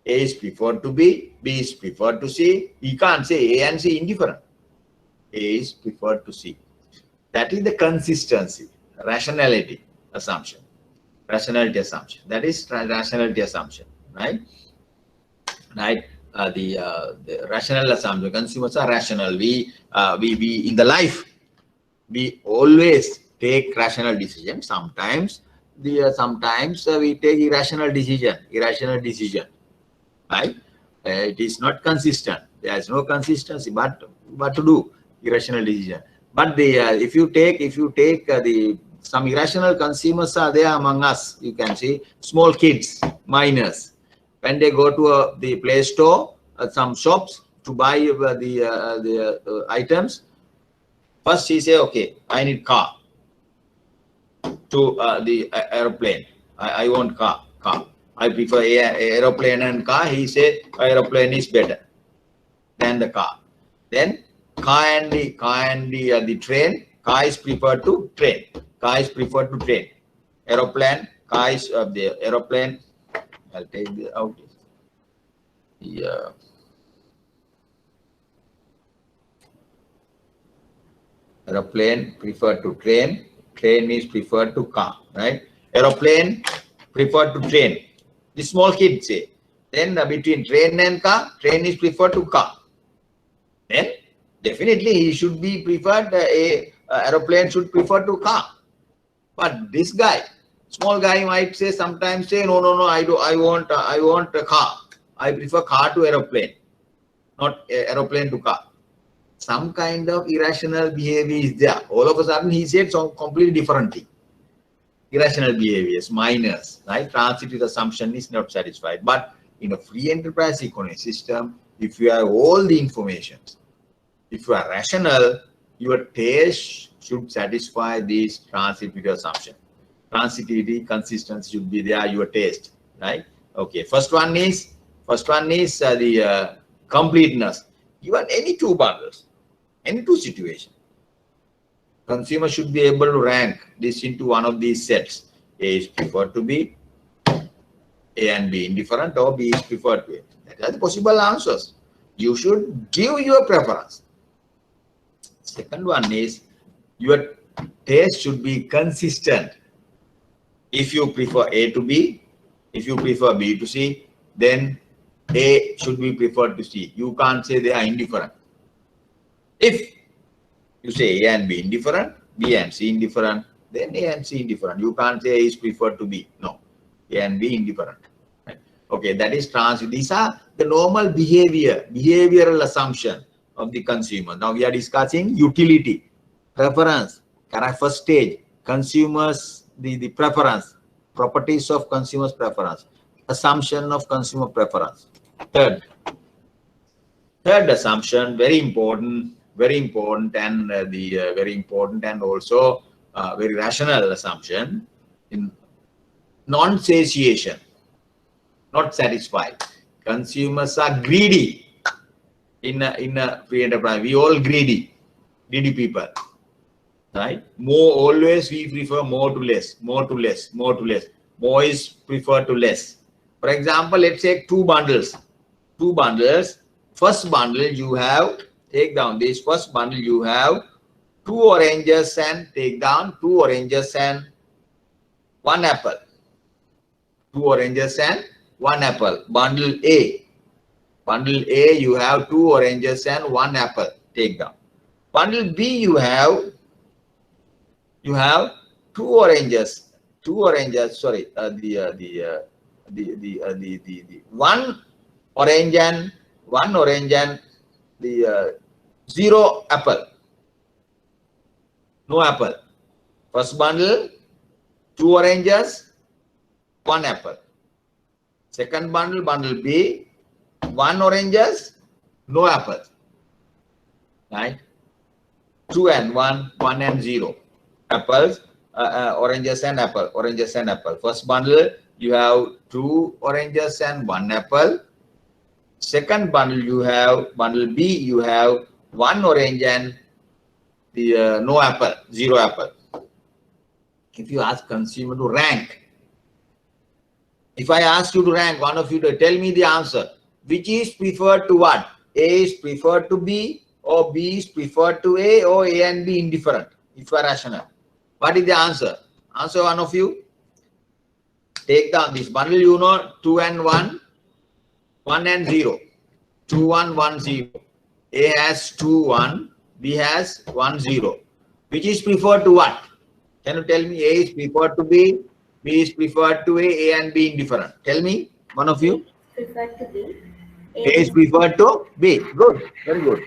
A is preferred to B, B is preferred to C. He can't say A and C indifferent. A is preferred to C. That is the consistency, rationality assumption. Rationality assumption. That is rationality assumption, right? Right. The rational assumption. Consumers are rational. We in the life we always take rational decision. Sometimes we take irrational decision. Right? It is not consistent. There is no consistency. But what to do? Irrational decision. But if you take some irrational consumers are there among us. You can see small kids, minors. When they go to the Play Store, some shops to buy the items, first he say, okay, I need car. To the aeroplane, I want car. I prefer aeroplane and car. He say aeroplane is better than the car. Then car and the train. Car is preferred to train. Car is preferred to train. Aeroplane. Car is the aeroplane. I'll take this out. Yeah. Aeroplane preferred to train. Train is preferred to car. Right? Aeroplane preferred to train. The small kids say. Then between train and car, train is preferred to car. Then definitely he should be preferred. Aeroplane should prefer to car. But this guy, small guy, might say sometimes say no, I want a car. I prefer car to aeroplane, not aeroplane to car. Some kind of irrational behavior is there. All of a sudden he said some completely different thing. Irrational behaviors, minors, right? Transitive assumption is not satisfied. But in a free enterprise economic system, if you have all the information, if you are rational, your taste should satisfy this transitive assumption. Transitivity, consistency should be there, your taste, right? Okay, first one is the completeness. Given any two bundles, any two situations, consumer should be able to rank this into one of these sets. A is preferred to B, A and B indifferent, or B is preferred to A. That are the possible answers. You should give your preference. Second one is your taste should be consistent. If you prefer A to B, if you prefer B to C, then A should be preferred to C. You can't say they are indifferent. If you say A and B indifferent, B and C indifferent, then A and C indifferent. You can't say A is preferred to B. No, A and B indifferent. Right? Okay, that is These are the normal behavioral assumption of the consumer. Now we are discussing utility, preference, first stage, consumers, the preference, properties of consumers' preference, assumption of consumer preference. Third assumption, very important, and very important and also very rational assumption in non-satiation, not satisfied. Consumers are greedy in a free enterprise. We all greedy people, right? Always we prefer more to less, more to less, more to less. More is preferred to less. For example, let's take two bundles. First bundle you have, take down this first bundle, you have 2 oranges and take down 2 oranges and 1 apple. 2 oranges and 1 apple. Bundle A. Bundle A, you have 2 oranges and 1 apple. Take down. Bundle B, you have 2 oranges. 2 oranges. Sorry, the 1 orange and 1 orange and the 0 apple. No apple. First bundle, 2 oranges, 1 apple. Second bundle, bundle B, 1 oranges, no apple. Right? 2 and 1, 1 and 0. Apples, oranges and apple, oranges and apple. First bundle, you have 2 oranges and 1 apple. Second bundle, you have bundle B, you have 1 orange and the no apple, 0 apple. If you ask consumer to rank, if I ask you to rank, one of you to tell me the answer, which is preferred to what? A is preferred to B, or B is preferred to A, or A and B indifferent, if you are rational. What is the answer? Answer, one of you. Take down this bundle, you know, 2 and 1, 1 and 0. 2, 1, 1, 0. A has 2, 1. B has 1, 0. Which is preferred to what? Can you tell me? A is preferred to B. B is preferred to A and B indifferent. Tell me, one of you. Preferred to B. A is preferred to B. Good. Very good.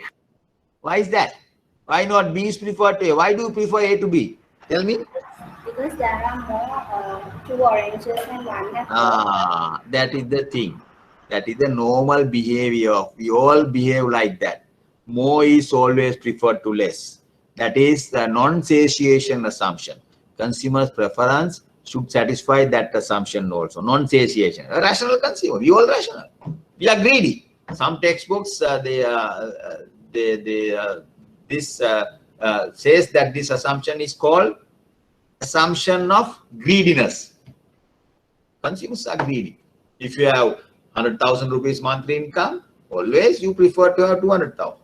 Why is that? Why not B is preferred to A? Why do you prefer A to B? Tell me. Because there are more 2 oranges and 1 apple. That is the thing. That is the normal behavior. We all behave like that. More is always preferred to less. That is the non-satiation assumption. Consumer's preference should satisfy that assumption also. Non-satiation. A rational consumer. We all rational. We are greedy. Some textbooks says that this assumption is called assumption of greediness. Consumers are greedy. If you have 100,000 rupees monthly income, always you prefer to have 200,000,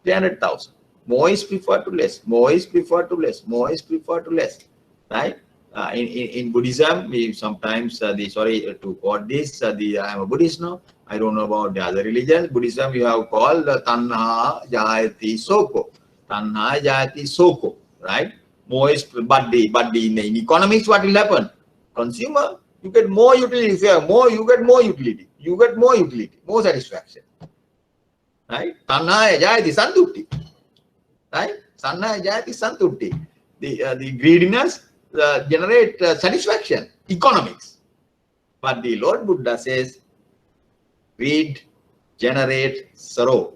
300,000. More is preferred to less. More is preferred to less. More is preferred to less. Right? In Buddhism, we sometimes sorry to quote this. I am a Buddhist now. I don't know about the other religions. Buddhism, you have called tanha jayati soko. Tanha jayati soko. Right? More is but in economics, what will happen? Consumer, you get more utility. If you have more, you get more utility. You get more utility, more satisfaction. Right? Tanha jayati santupti. Right? Tanha jayati santupti. The greediness generate satisfaction, economics. But the Lord Buddha says, greed generate sorrow.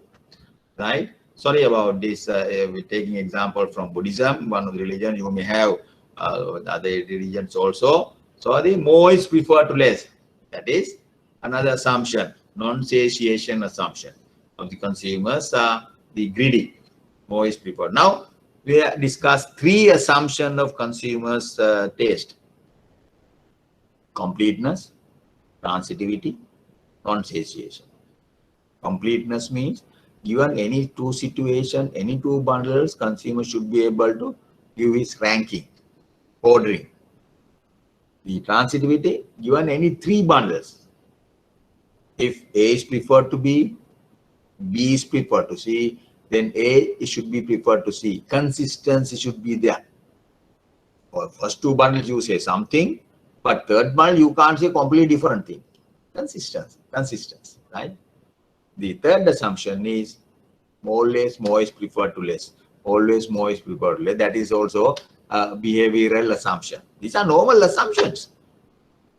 Right? Sorry about this. We're taking example from Buddhism, one of the religions. You may have other religions also. So the more is preferred to less. That is another assumption, non-satiation assumption of the consumers. The greedy, more is preferred. Now we have discussed 3 assumptions of consumers' taste: completeness, transitivity, non-satiation. Completeness means Given any two situation, any two bundles, consumer should be able to give his ranking, ordering. The transitivity, given any three bundles, if A is preferred to B is preferred to C, then A should be preferred to C. Consistency should be there. For first two bundles you say something, but third bundle you can't say completely different thing. Consistency, right? The third assumption is always more is preferred to less. Always more is preferred to less. That is also a behavioral assumption. These are normal assumptions.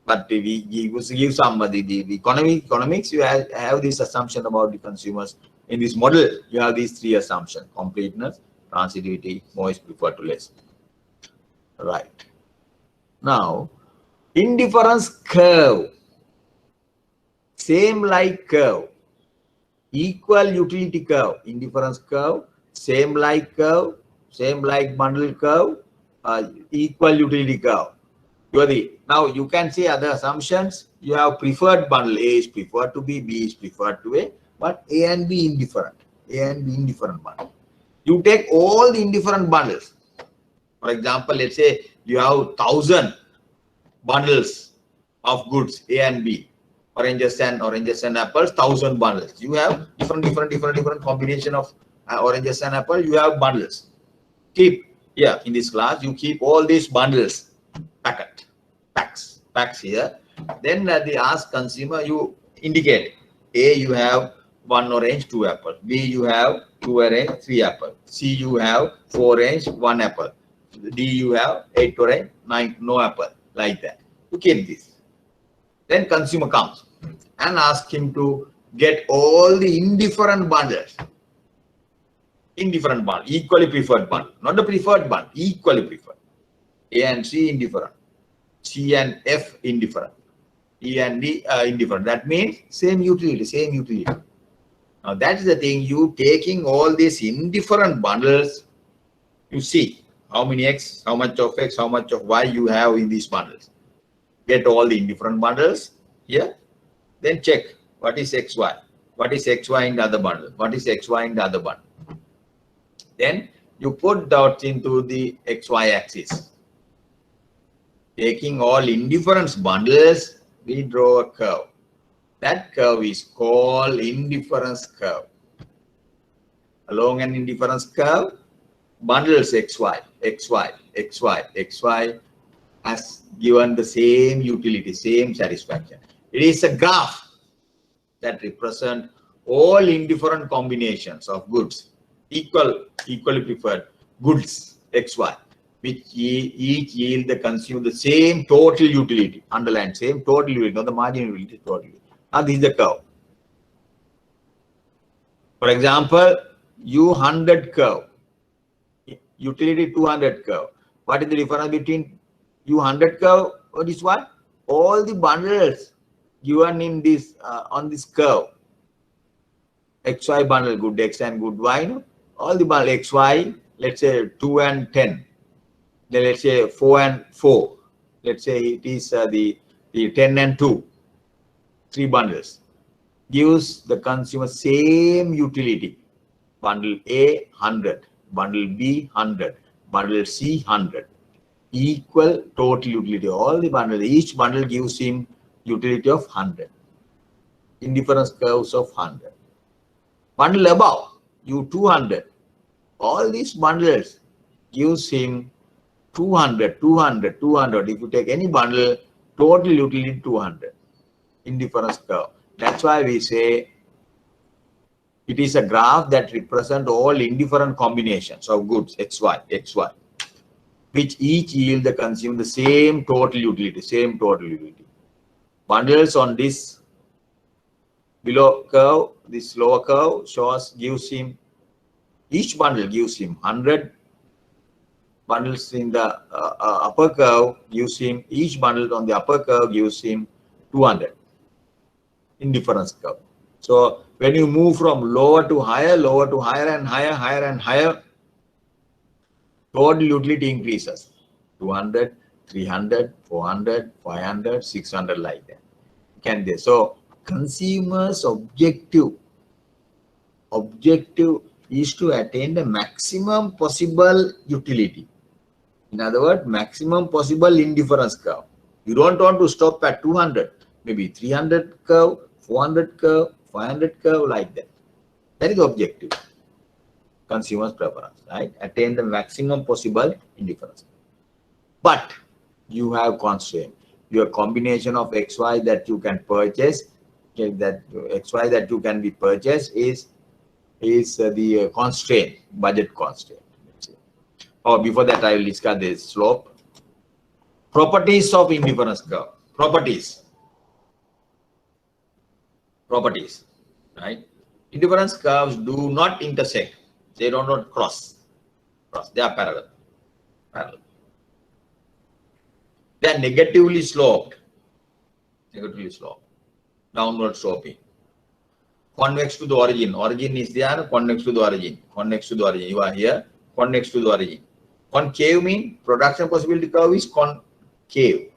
But we give some the economics, you have this assumption about the consumers. In this model, you have these three assumptions: completeness, transitivity, more is preferred to less. Right. Now, indifference curve, same like curve, equal utility curve, indifference curve, same like bundle curve, equal utility curve. Now you can see other assumptions. You have preferred bundle. A is preferred to B is preferred to A, but A and B indifferent. A and B indifferent bundle. You take all the indifferent bundles. For example, let's say you have 1,000 bundles of goods A and B, oranges and apples, 1,000 bundles. You have different combination of oranges and apple. You have bundles. Keep in this class. You keep all these bundles packs here. Then they ask consumer. You indicate A. You have 1 orange, 2 apple. B. You have 2 orange, 3 apple. C. You have 4 orange, 1 apple. D. You have 8 orange, 9 no apple. Like that. You keep this. Then consumer comes and ask him to get all the indifferent bundles. Indifferent bundle, equally preferred bundle, not the preferred bundle, equally preferred. A and C indifferent, C and F indifferent, E and D indifferent. That means same utility. Now that is the thing. You taking all these indifferent bundles, you see how many X, how much of X, how much of Y you have in these bundles. Get all the indifferent bundles here, then check what is XY, what is XY in the other bundle, what is XY in the other bundle. Then you put dots into the XY axis. Taking all indifference bundles, we draw a curve. That curve is called indifference curve. Along an indifference curve, bundles XY has given the same utility, same satisfaction. It is a graph that represents all indifferent combinations of goods, equally preferred goods XY, which each yield the consumer the same total utility. Underline, same total utility, not the marginal utility, total utility. Now this is the curve. For example, U100 curve, utility 200 curve. What is the difference between U100 curve? What is what? All the bundles given in this on this curve. XY bundle, good X and good Y. No? All the bundle XY, let's say 2 and 10. Then let's say 4 and 4. Let's say it is the 10 and 2. 3 bundles. Gives the consumer same utility. Bundle A 100, bundle B 100, bundle C 100. Equal total utility. All the bundles, each bundle gives him utility of 100. Indifference curves of 100. Bundle above, U200. All these bundles gives him 200. If you take any bundle, total utility 200. Indifference curve. That's why we say it is a graph that represents all indifferent combinations of goods XY, which each yield the consumer the same total utility, Bundles on this below curve, this lower curve gives him, each bundle gives him 100. Bundles in the upper curve gives him, each bundle on the upper curve gives him 200. Indifference curve. So when you move from lower to higher and higher, total utility increases. 200, 300, 400, 500, 600 like that. So consumer's objective objective is to attain the maximum possible utility. In other words, maximum possible indifference curve. You don't want to stop at 200, maybe 300 curve, 400 curve, 500 curve, like that. That is the objective. Consumer's preference, right? Attain the maximum possible indifference. But you have constraint. Your combination of XY that you can purchase, okay, that XY that you can be purchased is the constraint, budget constraint. Or before that, I will discuss this slope. Properties of indifference curve. Properties, right? Indifference curves do not intersect. They do not cross. They are parallel. They are negatively sloped. Downward sloping. Convex to the origin. Origin is there, convex to the origin. You are here, convex to the origin. Concave means production possibility curve is concave.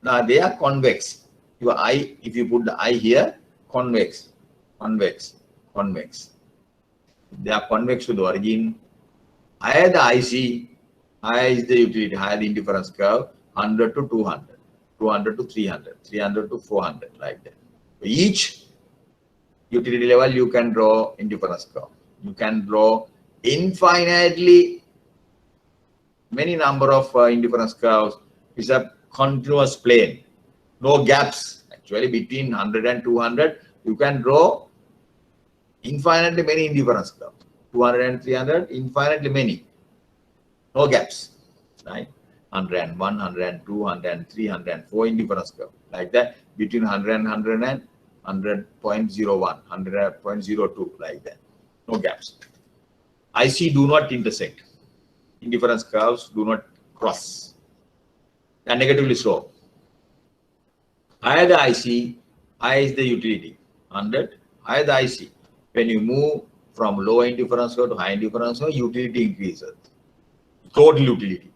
Now they are convex. Your eye, if you put the eye here, convex. They are convex to the origin. Higher the IC, higher is the utility, higher the indifference curve, 100 to 200, 200 to 300, 300 to 400, like that. Each utility level, you can draw indifference curve. You can draw infinitely many number of indifference curves. It's a continuous plane, no gaps. Actually, between 100 and 200, you can draw infinitely many indifference curves. 200 and 300, infinitely many, no gaps, right? 101, 102, 103, 104 indifference curve, like that. Between 100 and 100 and 100.01, 100.02, like that. No gaps. IC do not intersect. Indifference curves do not cross. They are negatively slope. Higher the IC, higher is the utility. 100, higher the IC. When you move from low indifference curve to high indifference curve, utility increases. Total utility.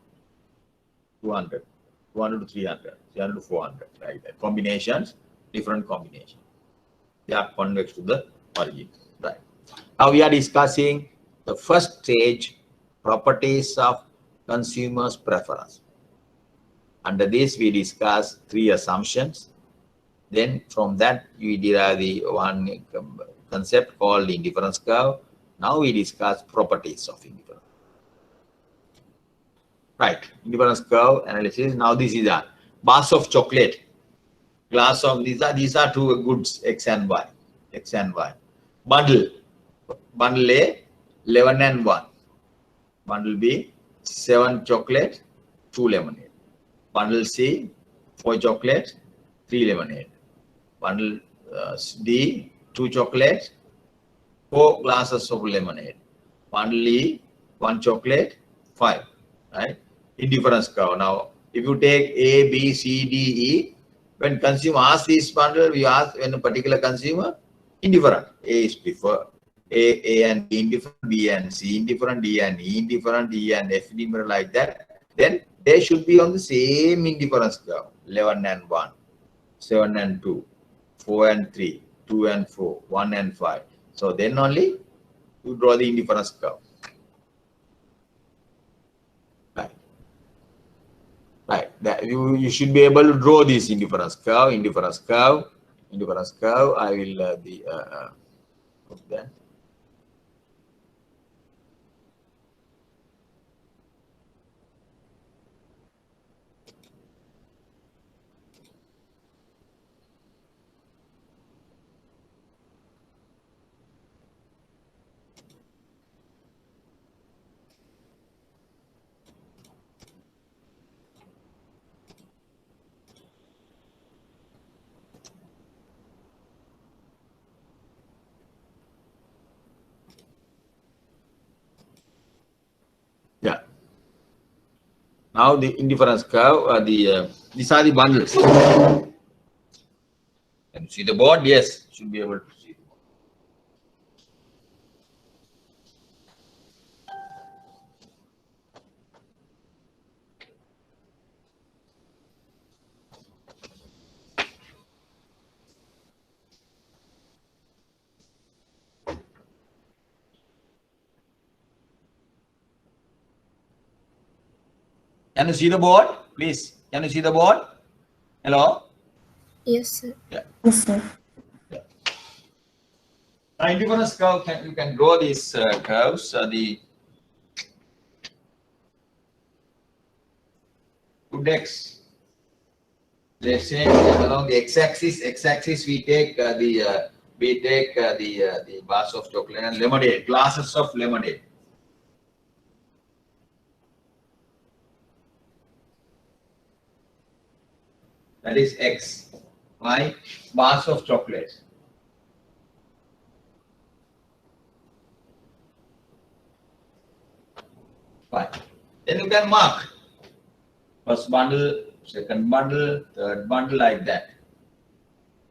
200, 200 to 300, 300 to 400, like that. Combinations, different combinations. They are convex to the origin, right? Now we are discussing the first stage, properties of consumer's preference. Under this, we discuss 3 assumptions. Then from that, we derive the one concept called indifference curve. Now we discuss properties of indifference. Right, indifference curve analysis. Now this is a bars of chocolate, glass of these are 2 goods, X and Y. Bundle A, 11 and 1. Bundle B, 7 chocolate, 2 lemonade. Bundle C, 4 chocolate, 3 lemonade. Bundle D, 2 chocolate, 4 glasses of lemonade. Bundle E, 1 chocolate, 5. Right? Indifference curve. Now, if you take A, B, C, D, E, when consumer asks this bundle, we ask when a particular consumer indifferent. A is preferred. A and B indifferent, B and C indifferent, D and E indifferent, E and F indifferent, like that. Then they should be on the same indifference curve. 11 and 1, 7 and 2, 4 and 3, 2 and 4, 1 and 5. So then only you draw the indifference curve. Right, that you should be able to draw this indifference curve. I will put that. Yeah. Now the indifference curve, these are the bundles. Can you see the board? Yes, should be able to see. Can you see the board? Please. Can you see the board? Hello? Yes, sir. Yeah. Yes, sir. Now, indifference curve, you can draw these curves. The x, they say along the x-axis we take the bars of chocolate and lemonade, glasses of lemonade. That is x. Y, bars of chocolate. Fine. Then you can mark first bundle, second bundle, third bundle, like that.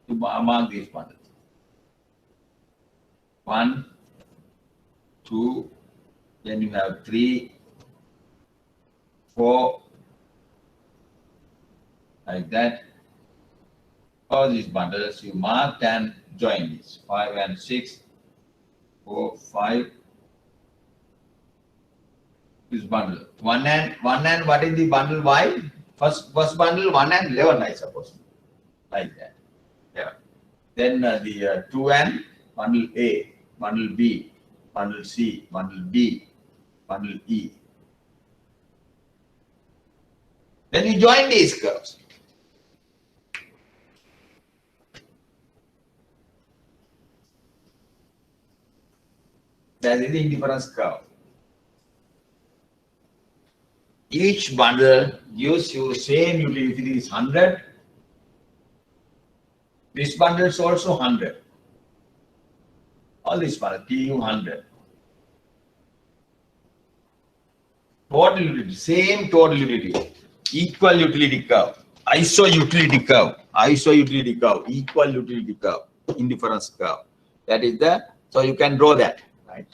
To mark these bundles. 1, 2, then you have 3, 4, like that. All these bundles you marked and join these 5 and 6, 4, 5. This bundle 1 and what is the bundle Y? First bundle 1 and 11, I suppose, like that. Yeah. Then the 2 and bundle A, bundle B, bundle C, bundle D, bundle E. Then you join these curves. That is the indifference curve. Each bundle gives you same utility. If it is 100, this bundle is also 100. All these bundles, TU 100. Total utility, same total utility, equal utility curve, ISO utility curve, equal utility curve, indifference curve. That is the, so you can draw that, right?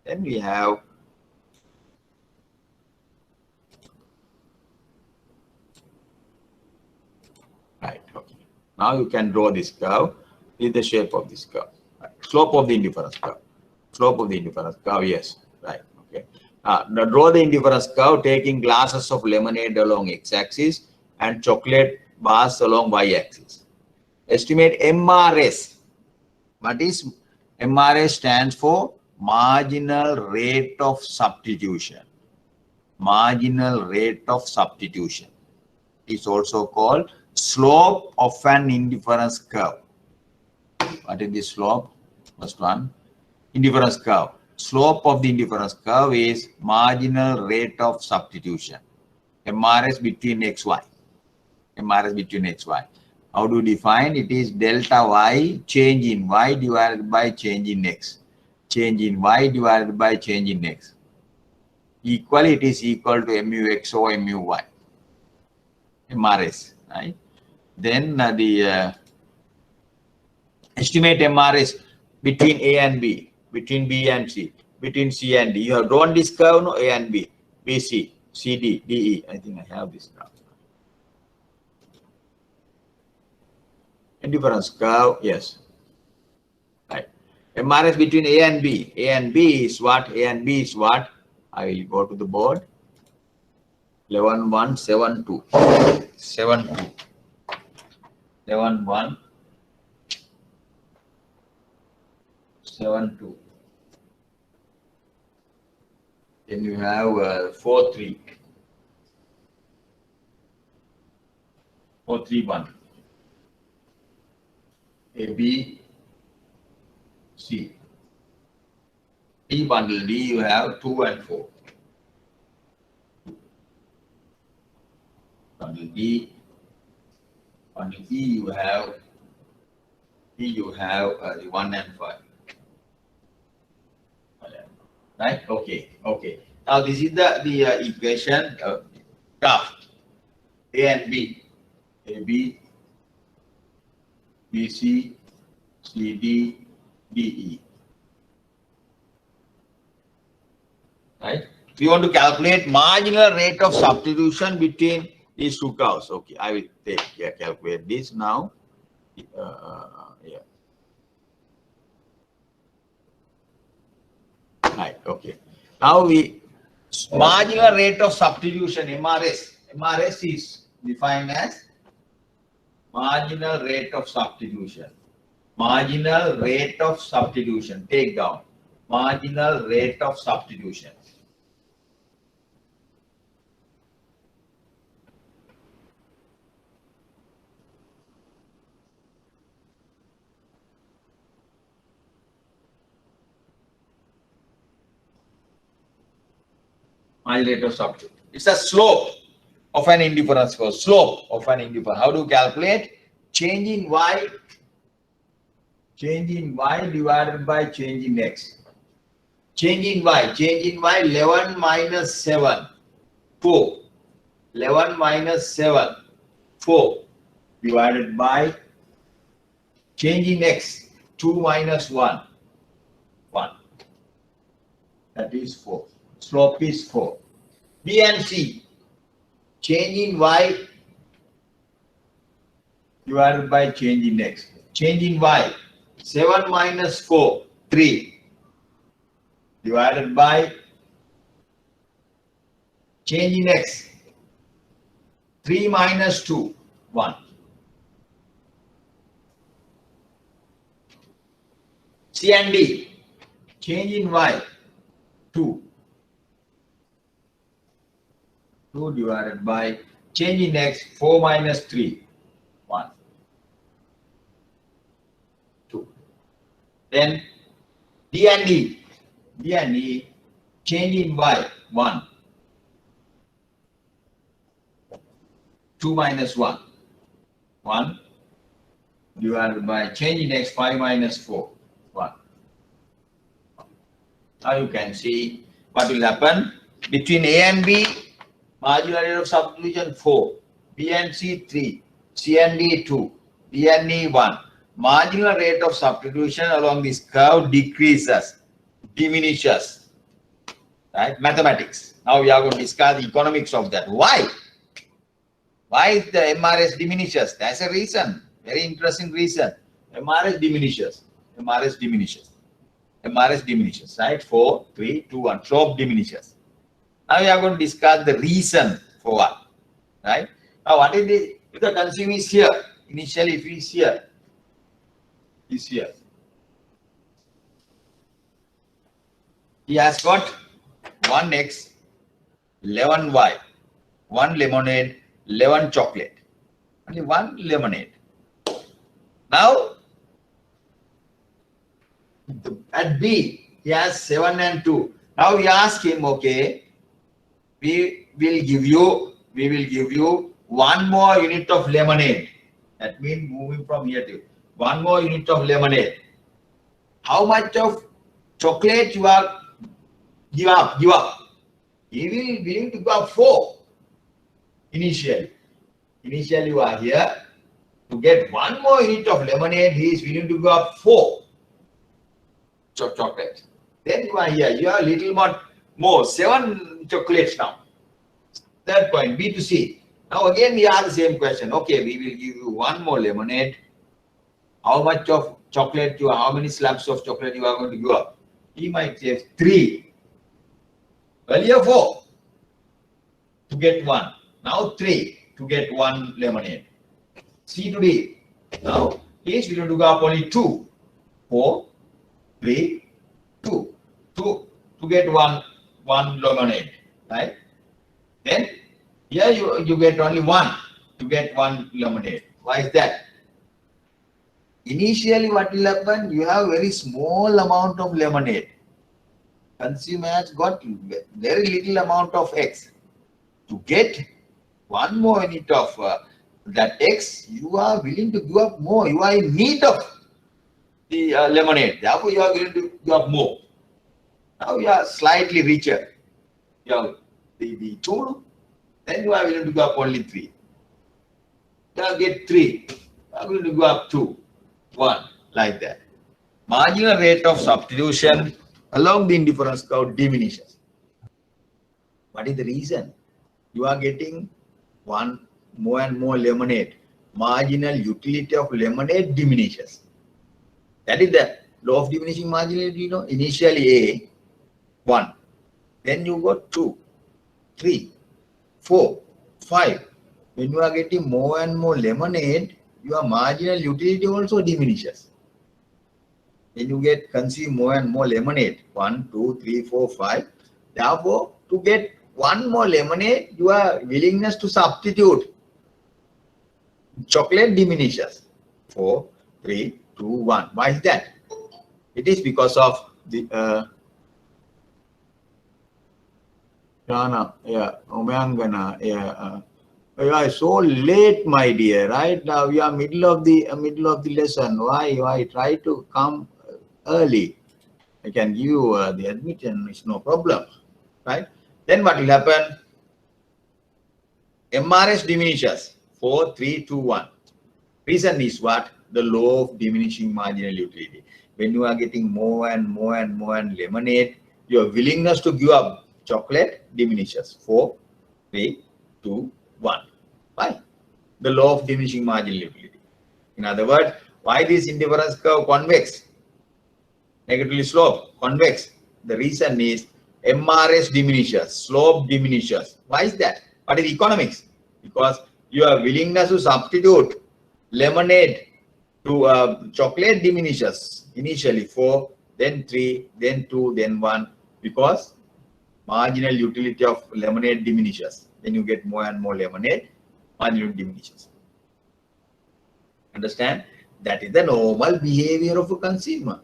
Then we have right. Okay. Now you can draw this curve. This is the shape of this curve. Right. Slope of the indifference curve. Slope of the indifference curve. Yes. Right. Okay. Now draw the indifference curve taking glasses of lemonade along x-axis and chocolate bars along y-axis. Estimate MRS. What is MRS? Stands for marginal rate of substitution. Marginal rate of substitution is also called slope of an indifference curve. What is the slope? First one, indifference curve. Slope of the indifference curve is marginal rate of substitution. MRS between xy. MRS between xy. How do you define? It is delta y, change in y divided by change in x. Change in y divided by change in x. Equally, it is equal to mu x over mu y. MRS, right? Then the estimate MRS between A and B, between B and C, between C and D. You have drawn this curve, no? A and B, B, C, C, D, D, E. I think I have this now. Indifference curve, yes. Right. MRS between A and B. A and B is what? A and B is what? I will go to the board. 11, 1, 7, 2. 7, 2. 11, 1. 7, 2. Then you have 4, 3. 4, 3 bundle. A, B, C. D bundle D, you have 2 and 4. Bundle D, bundle E, you have the 1 and 5. Right? Okay. Okay. Now this is the equation graph. A and B. A, B, B, C, C, D, D, E. Right? We want to calculate marginal rate of substitution between these two curves. Okay, I will calculate this now. Yeah. Right. Okay. Now we marginal rate of substitution MRS. MRS is defined as marginal rate of substitution. Marginal rate of substitution. Take down. Marginal rate of substitution. Marginal rate of substitution. It's a slope of an indifference curve. Slope of an indifference. How do you calculate? Change in y. Change in y divided by change in x. Change in y. Change in y. 11 minus 7. 4. 11 minus 7. 4. Divided by change in x. 2 minus 1. 1. That is 4. Slope is 4. B and C. Change in y divided by change in x. Change in y. 7 minus 4. 3. Divided by change in x. 3 minus 2. 1. C and D. Change in y. 2. 2 divided by change in x. 4 minus 3. 1. 2. Then D and E. D and E. Change in y. 1. 2 minus 1. 1 divided by change in x. 5 minus 4. 1. Now you can see what will happen between A and B. Marginal rate of substitution 4, B and C 3, C and D 2, D and E 1. Marginal rate of substitution along this curve decreases, diminishes. Right? Mathematics. Now we are going to discuss the economics of that. Why? Why the MRS diminishes? That's a reason. Very interesting reason. MRS diminishes. MRS diminishes. MRS diminishes. Right? 4, 3, 2, 1. Slope diminishes. Now we are going to discuss the reason for what, right? Now what is the, if the consumer is here, initially if he is here, he has got 1x, 11y, 1 lemonade, 11 chocolate, only 1 lemonade. Now at B, he has 7 and 2. Now we ask him, okay, we will give you 1 more unit of lemonade. That means moving from here to 1 more unit of lemonade. How much of chocolate you are give up? He will willing to give up 4 initially. Initially you are here to get 1 more unit of lemonade. He is willing to give up 4 chocolate. Then you are here. You have a little more 7 chocolates now. Third point, B to C. Now again we ask the same question. Okay, we will give you 1 more lemonade. How much of chocolate you are, how many slabs of chocolate you are going to give up? He might say 3. Earlier 4 to get 1. Now 3 to get 1 lemonade. C to D. Now he is willing to give up only 2. 4, 3, 2. 2 to get 1 lemonade. Right? Then here you get only 1 to get 1 lemonade. Why is that? Initially what will happen? You have very small amount of lemonade. Consumer has got very little amount of X. To get 1 more unit of that X, you are willing to give up more. You are in need of the lemonade. Therefore you are willing to give up more. Now you are slightly richer. You have the 2, then you are willing to go up only 3. You get 3, you are willing to go up 2, 1, like that. Marginal rate of substitution along the indifference curve diminishes. What is the reason? You are getting 1 more and more lemonade. Marginal utility of lemonade diminishes. That is the law of diminishing marginality, you know. Initially A, 1. Then you got 2, 3, 4, 5. When you are getting more and more lemonade, your marginal utility also diminishes. When you get consume more and more lemonade, 1, 2, 3, 4, 5. Therefore, to get one more lemonade, your willingness to substitute chocolate diminishes. 4, 3, 2, 1. Why is that? It is because of the Jana, yeah, Omangana, yeah. You are so late, my dear. Right now, we are middle of the lesson. Why? Try to come early. I can give you the admission. It's no problem, right? Then what will happen? MRS diminishes. 4, 3, 2, 1. Reason is what? The law of diminishing marginal utility. When you are getting more and more and more and lemonade, your willingness to give up chocolate diminishes. 4, 3, 2, 1. Why? The law of diminishing marginal utility. In other words, why this indifference curve convex? Negatively slope, convex. The reason is MRS diminishes, slope diminishes. Why is that? What is economics? Because your willingness to substitute lemonade to chocolate diminishes. Initially 4, then 3, then 2, then 1. Because marginal utility of lemonade diminishes. When you get more and more lemonade, marginal diminishes. Understand? That is the normal behavior of a consumer.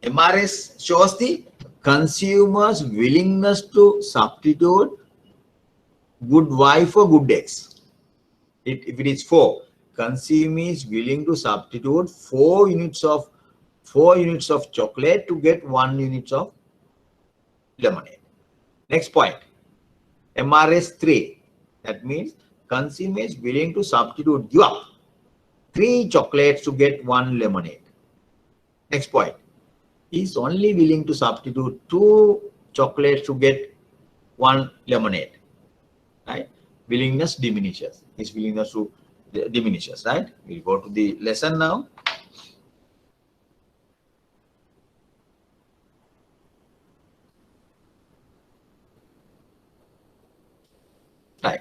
MRS shows the consumer's willingness to substitute good Y for good X. If it is 4, consumer is willing to substitute 4 units of chocolate to get 1 unit of lemonade. Next point, MRS 3. That means consumer is willing to substitute, give up 3 chocolates to get 1 lemonade. Next point, is only willing to substitute 2 chocolates to get 1 lemonade. Right? Willingness diminishes. His willingness to diminishes. Right? We'll go to the lesson now. Right.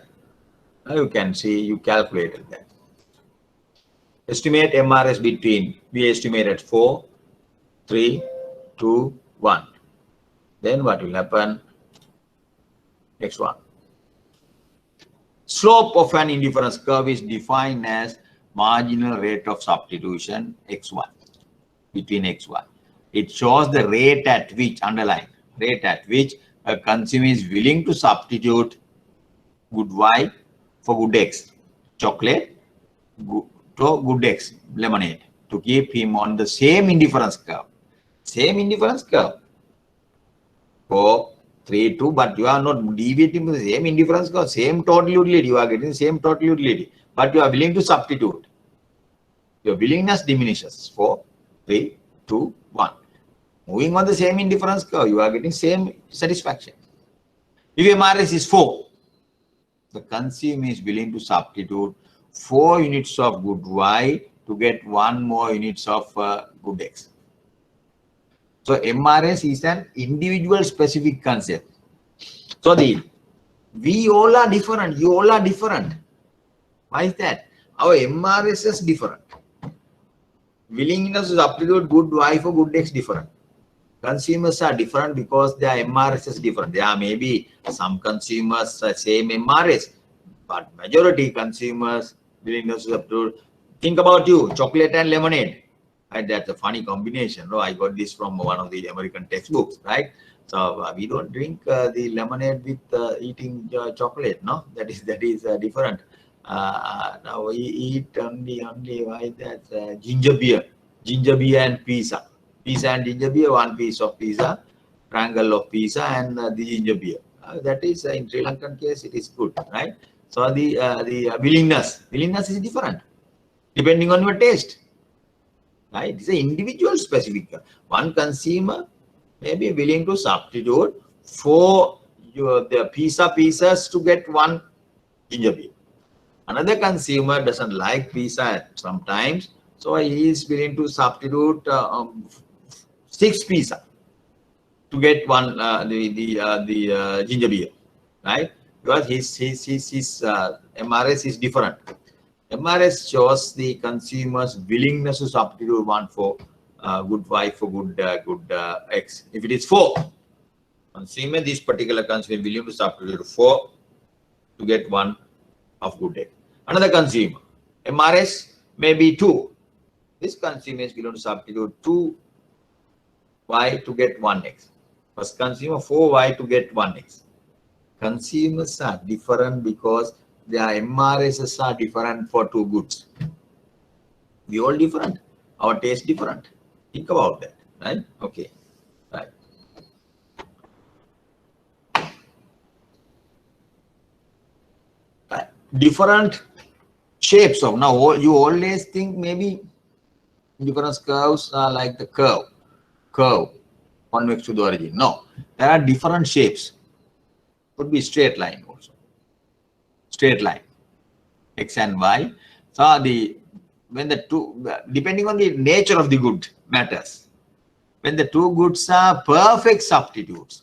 Now you can see you calculated that. Estimate MRS between, we estimated 4, 3, 2, 1. Then what will happen? Next one. Slope of an indifference curve is defined as marginal rate of substitution x1 between x1. It shows the rate at which, underline, rate at which a consumer is willing to substitute good Y for good X, chocolate to good X, lemonade, to keep him on the same indifference curve. Same indifference curve. 4, 3, 2, but you are not deviating from the same indifference curve, same total utility. You are getting the same total utility, but you are willing to substitute. Your willingness diminishes. 4, 3, 2, 1. Moving on the same indifference curve, you are getting same satisfaction. If MRS is 4, the consumer is willing to substitute 4 units of good Y to get 1 more units of good X. So MRS is an individual specific concept. So we all are different. You all are different. Why is that? Our MRS is different. Willingness to substitute good Y for good X different. Consumers are different because their MRS is different. There may be some consumers same MRS, but majority consumers willingness to substitute. Think about you, chocolate and lemonade. Right? That's a funny combination. No, I got this from one of the American textbooks, right? So we don't drink the lemonade with eating chocolate. No, that is different. Now we eat only why that ginger beer and pizza and ginger beer, 1 piece of pizza, triangle of pizza and the ginger beer. That is in Sri Lankan case it is good, right? So the willingness is different depending on your taste. Right? It's an individual specific. One consumer may be willing to substitute 4 the pieces to get 1 ginger beer. Another consumer doesn't like pizza sometimes, so he is willing to substitute 6 pizza to get 1 the ginger beer. Right? because his MRS is different. MRS shows the consumer's willingness to substitute one for good Y for good X. If it is 4, consumer, this particular consumer willing to substitute 4 to get 1 of good X. Another consumer, MRS may be 2. This consumer is willing to substitute 2Y to get 1X. First consumer 4Y to get 1X. Consumers are different because their MRSs are different for 2 goods. We all different. Our taste different. Think about that, right? Okay, right. Different shapes of, now you always think maybe different curves are like the curve convex to the origin. No, there are different shapes. Could be straight line also. Straight line, X and Y. So when the two, depending on the nature of the good matters. When the 2 goods are perfect substitutes.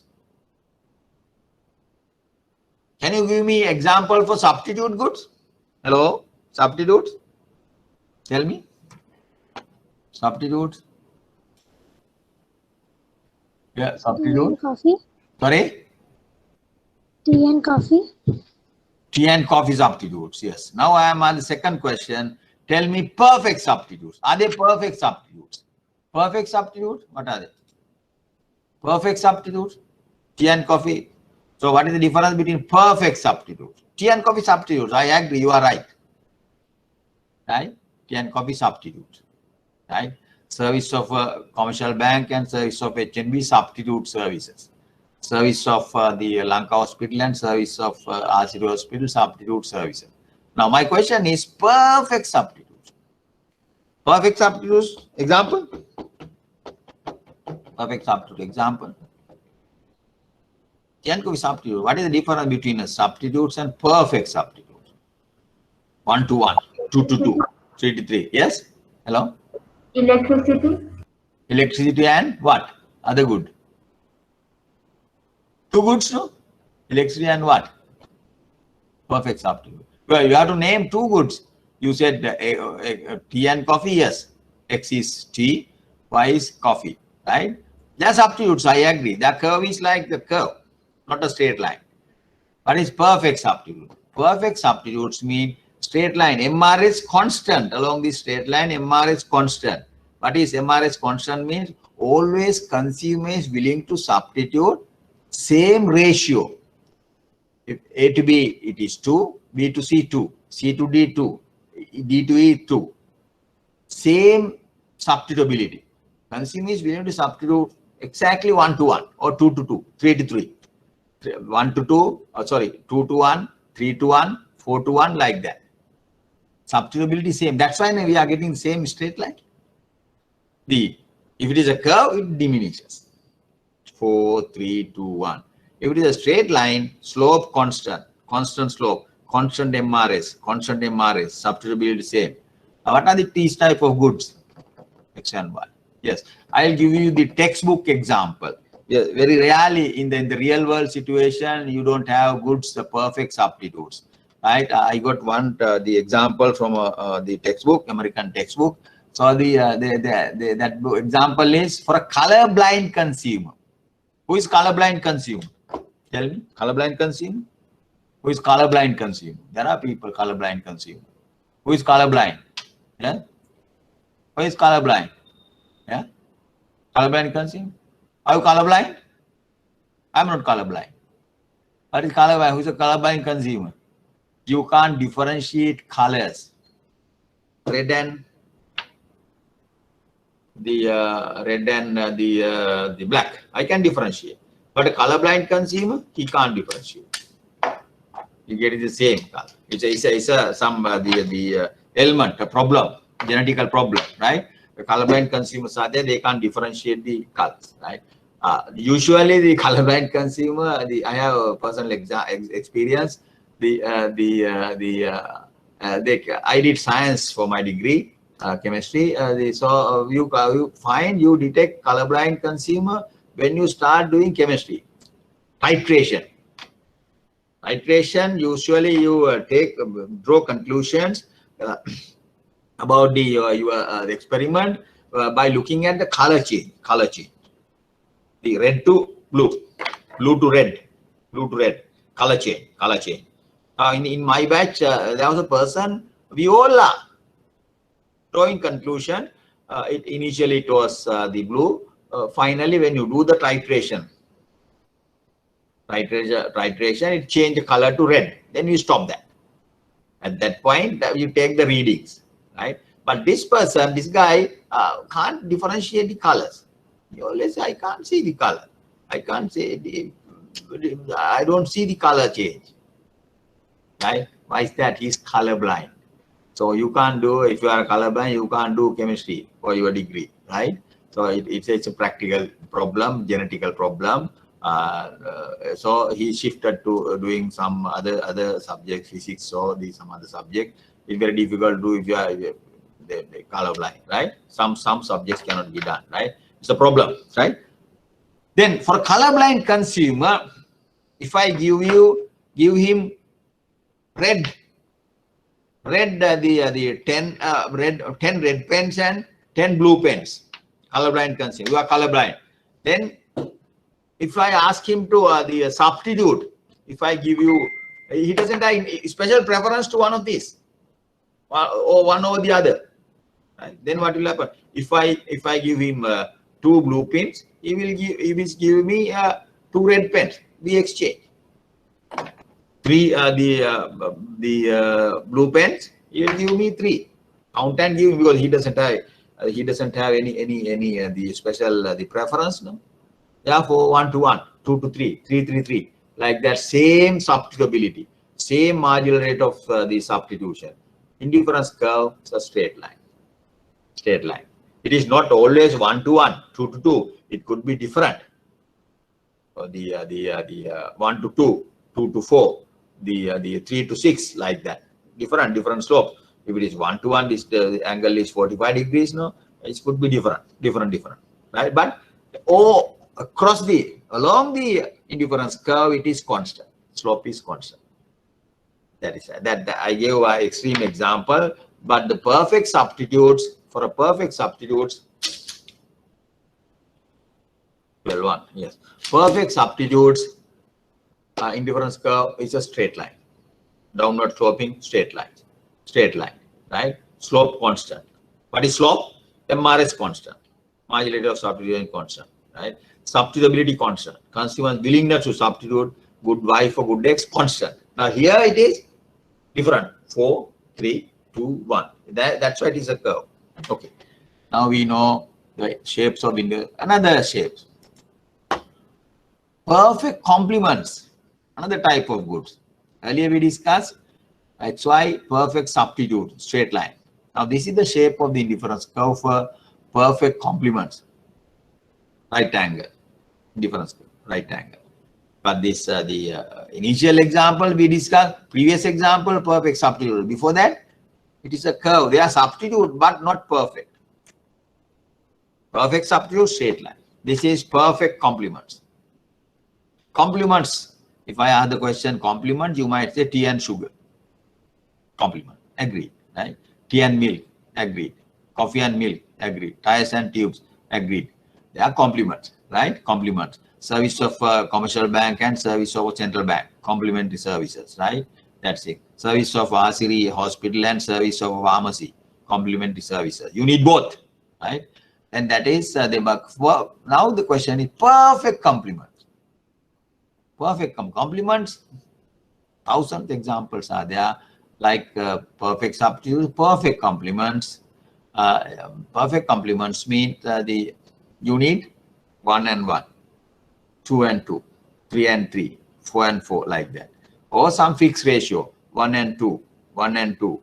Can you give me example for substitute goods? Hello, substitutes. Tell me. Substitutes. Yeah, substitute. Tea and coffee. Sorry? Tea and coffee. Tea and coffee substitutes, yes. Now I am on the second question. Tell me perfect substitutes. Are they perfect substitutes? Perfect substitutes? What are they? Perfect substitutes? Tea and coffee. So what is the difference between perfect substitutes? Tea and coffee substitutes. I agree, you are right. Right? Tea and coffee substitutes. Right? Service of a commercial bank and service of HNB substitute services. Service of the Lanka Hospital and service of RCD Hospital substitute services. Now my question is perfect substitutes. Perfect substitutes, example? Perfect substitute, example? Tea and coffee substitute. What is the difference between a substitutes and perfect substitutes? 1 to 1, 2 to 2, 3 to 3. Yes? Hello? Electricity. Electricity and what? Other good. 2 goods, no? Electricity and what? Perfect substitute. Well, you have to name 2 goods. You said tea and coffee, yes. X is tea, Y is coffee, right? They are substitutes, I agree. The curve is like the curve, not a straight line. What is perfect substitute? Perfect substitutes mean straight line. MR is constant along this straight line. MR is constant. What is MR is constant means? Always consumer is willing to substitute same ratio. If A to B, it is 2, B to C 2, C to D 2, D to E 2. Same substitutability. Consumer is willing to substitute exactly 1 to 1 or 2 to 2, 3 to 3. 1 to 2, 2 to 1, 3 to 1, 4 to 1, like that. Substitutability same. That's why we are getting the same straight line. If it is a curve, it diminishes. 4, 3, 2, 1. If it is a straight line, slope constant, constant slope, constant MRS, substitutability same. Now, what are these type of goods? X and Y. Yes, I'll give you the textbook example. Yes, very rarely in the real world situation, you don't have goods, the perfect substitutes. Right? I got the example from the textbook, American textbook. So that example is for a colorblind consumer. Who is colorblind consumer? Tell me, colorblind consumer. Who is colorblind consumer? There are people colorblind consumer. Who is colorblind? Yeah. Who is colorblind? Yeah. Colorblind consumer. Are you colorblind? I'm not colorblind. What is colorblind? Who is a colorblind consumer? You can't differentiate colors. Red and the black. I can differentiate. But a colorblind consumer, he can't differentiate. You get the same color. It's some the element, a problem, genetical problem, right? The colorblind consumers are there; they can't differentiate the colors, right? Usually, the colorblind consumer, I have a personal experience. I did science for my degree, chemistry. So you detect colorblind consumer when you start doing chemistry, titration. Titration, usually you draw conclusions about the experiment by looking at the color change. The red to blue, blue to red, color change. In my batch, there was a person, we all are drawing conclusion. Initially it was the blue. Finally, when you do the titration, it changed the color to red. Then you stop that. At that point, you take the readings, right? But this guy can't differentiate the colors. He always say, I can't see the color. I can't say, I don't see the color change, right? Why is that? He's colorblind. So you can't do, if you are colorblind, you can't do chemistry for your degree, right? So it's a practical problem, genetical problem. So he shifted to doing some other subjects, physics or some other subject. It's very difficult to do if you are the colorblind, right? Some subjects cannot be done, right? It's a problem, right? Then for colorblind consumer, if I give him red, the 10 red pens and 10 blue pens, colorblind consumer, you are colorblind. Then if I ask him to the substitute, if I give you, he doesn't have special preference to one of these or one over the other. Right? Then what will happen? If I give him 2 blue pens, he will give me 2 red pens. We exchange. 3 the blue pens, he will give me 3. Count and give, because he doesn't have any the special the preference, no. Therefore, 1 to 1, 2 to 3, 3 to 3, like that. Same substitutability, same marginal rate of the substitution. Indifference curve is a straight line. It is not always 1 to 1, 2 to 2. It could be different. The 1 to 2, 2 to 4, the 3 to 6, like that. Different slope. If it is 1 to 1, the angle is 45 degrees. No, it could be different, right? But along the indifference curve, it is constant. Slope is constant. That is that I gave an extreme example, but the perfect substitutes, for a perfect substitutes, 12:1, yes, perfect substitutes, indifference curve is a straight line, downward sloping straight line, right? Slope constant. What is slope? MRS constant, marginality of substitution constant, right? Substitutability constant, consumer's willingness to substitute good Y for good X constant. Now here it is different, 4, 3, 2, 1. That's why it is a curve. Okay. Now we know the shapes of another shapes. Perfect complements, another type of goods. Earlier we discussed XY perfect substitute, straight line. Now this is the shape of the indifference curve for perfect complements. Right angle, indifference curve, right angle. But this the initial example we discussed, previous example, perfect substitute. Before that, it is a curve. They are substitute but not perfect. Perfect substitute, straight line. This is perfect complements. Complements. If I ask the question complement, you might say tea and sugar. Complement. Agreed. Right? Tea and milk. Agreed. Coffee and milk. Agreed. Tires and tubes. Agreed. They are complements. Right? Complements. Service of commercial bank and service of central bank. Complementary services. Right? That's it. Service of Asiri hospital and service of pharmacy. Complementary services. You need both. Right? And that is now the question is perfect complement. Perfect complements, thousands examples are there, like perfect substitute, perfect complements. Perfect complements mean you need 1 and 1, 2 and 2, 3 and 3, 4 and 4, like that. Or some fixed ratio, 1 and 2, 1 and 2.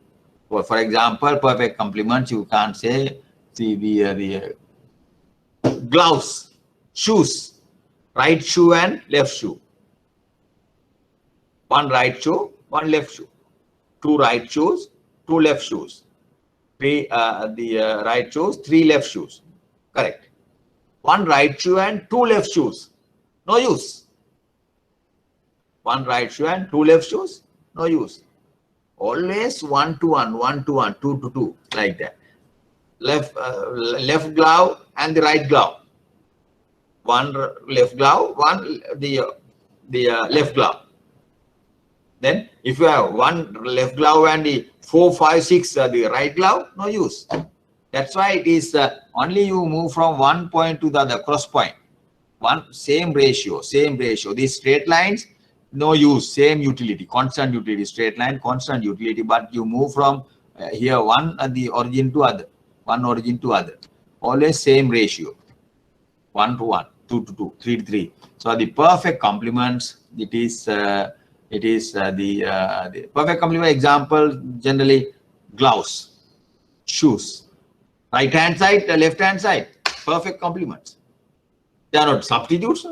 For example, perfect complements, you can't say the gloves, shoes, right shoe and left shoe. 1 right shoe, 1 left shoe. 2 right shoes, 2 left shoes. 3 right shoes, 3 left shoes. Correct. 1 right shoe and 2 left shoes. No use. One right shoe and two left shoes, no use. Always 1 to 1, 1 to 1, 2 to 2, like that. Left glove and the right glove. One left glove, one the left glove. Then if you have one left glove and the 4, 5, 6 the right glove, no use. That's why it is only you move from one point to the other cross point. One same ratio. These straight lines, no use, same utility, constant utility, straight line, constant utility. But you move from here one the origin to other, one origin to other. Always same ratio. 1 to 1, 2 to 2, 3 to 3. So the perfect complements. It is the perfect complement example. Generally, gloves, shoes, right hand side, left hand side, perfect complements. They are not substitutes.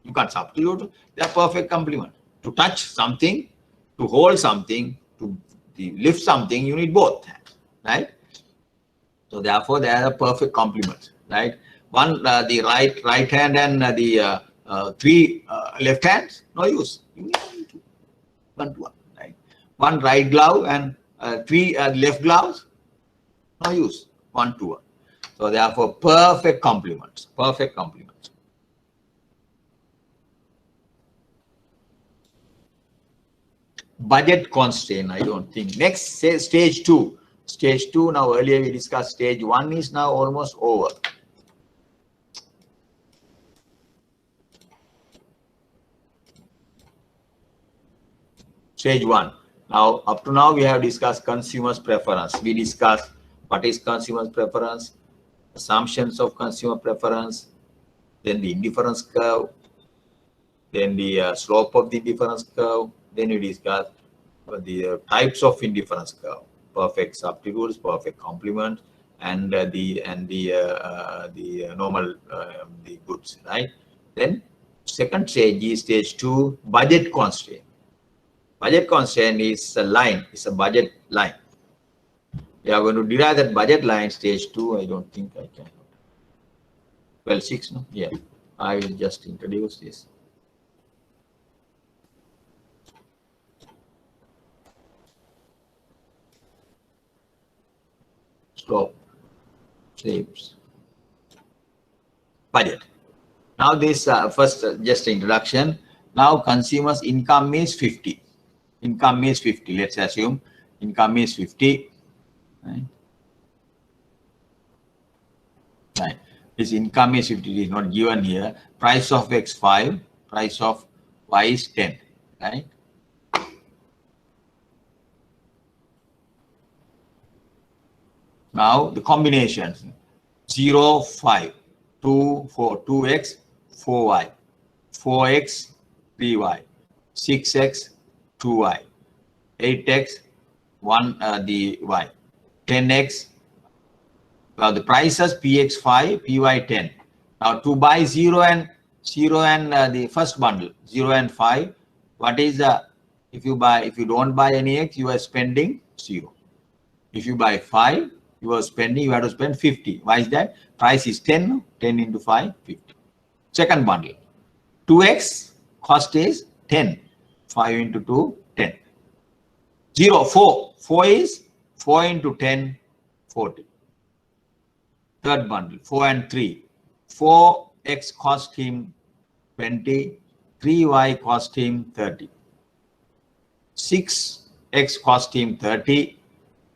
You can't substitute. They are perfect complement. To touch something, to hold something, to lift something, you need both hands, right? So therefore, they are a perfect complement, right? One the right hand and the three left hands, no use. You need only two, 1 to 1, right? One right glove and three left gloves, no use, 1 to 1. So therefore, perfect complements, perfect complements. Budget constraint, I don't think. Next, say stage 2. Stage 2, now earlier we discussed stage 1 is now almost over. Stage 1. Now, up to now, we have discussed consumer's preference. We discussed what is consumer's preference, assumptions of consumer preference, then the indifference curve, then the slope of the indifference curve. Then we discuss the types of indifference curve: perfect substitutes, perfect complement, and the normal the goods. Right. Then second stage is stage 2, budget constraint. Budget constraint is a line. It's a budget line. We are going to derive that budget line. Stage 2. I don't think I can. Well, 6. No. Yeah. I will just introduce this. Stop, shapes, budget. Now this first just introduction. Now consumer's income is 50. Income is 50. Let's assume income is 50. Right. Right. This income is 50. It is not given here. Price of X 5. Price of Y is 10. Right. Now the combinations: 0, 5, 2, 4, 2x, 4y, 4x, 3y, 6x, 2y, 8x, 1 the y, 10x. Now the prices px 5, py 10. Now to buy 0 and the first bundle 0 and 5. What is if you don't buy any x, you are spending 0. If you buy 5, you have to spend 50. Why is that? Price is 10. 10 into 5, 50. Second bundle. 2x cost is 10. 5 into 2, 10. 0, 4. 4 is 4 into 10, 40. Third bundle, 4 and 3. 4x cost him 20. 3y cost him 30. 6x cost him 30.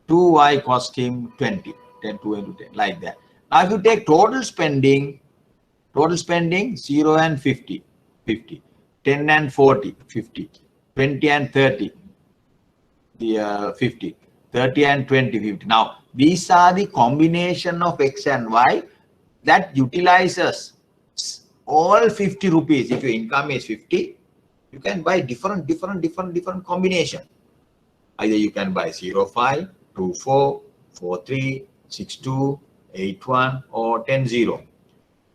2y cost him 20, 10, 2 into 10, like that. Now, if you take total spending 0 and 50, 50, 10 and 40, 50, 20 and 30, the 50, 30 and 20, 50. Now, these are the combination of X and Y that utilizes all 50 rupees. If your income is 50, you can buy different combination. Either you can buy 0.5, 2.4, 4.3, 6.2, 8.1 or 10.0.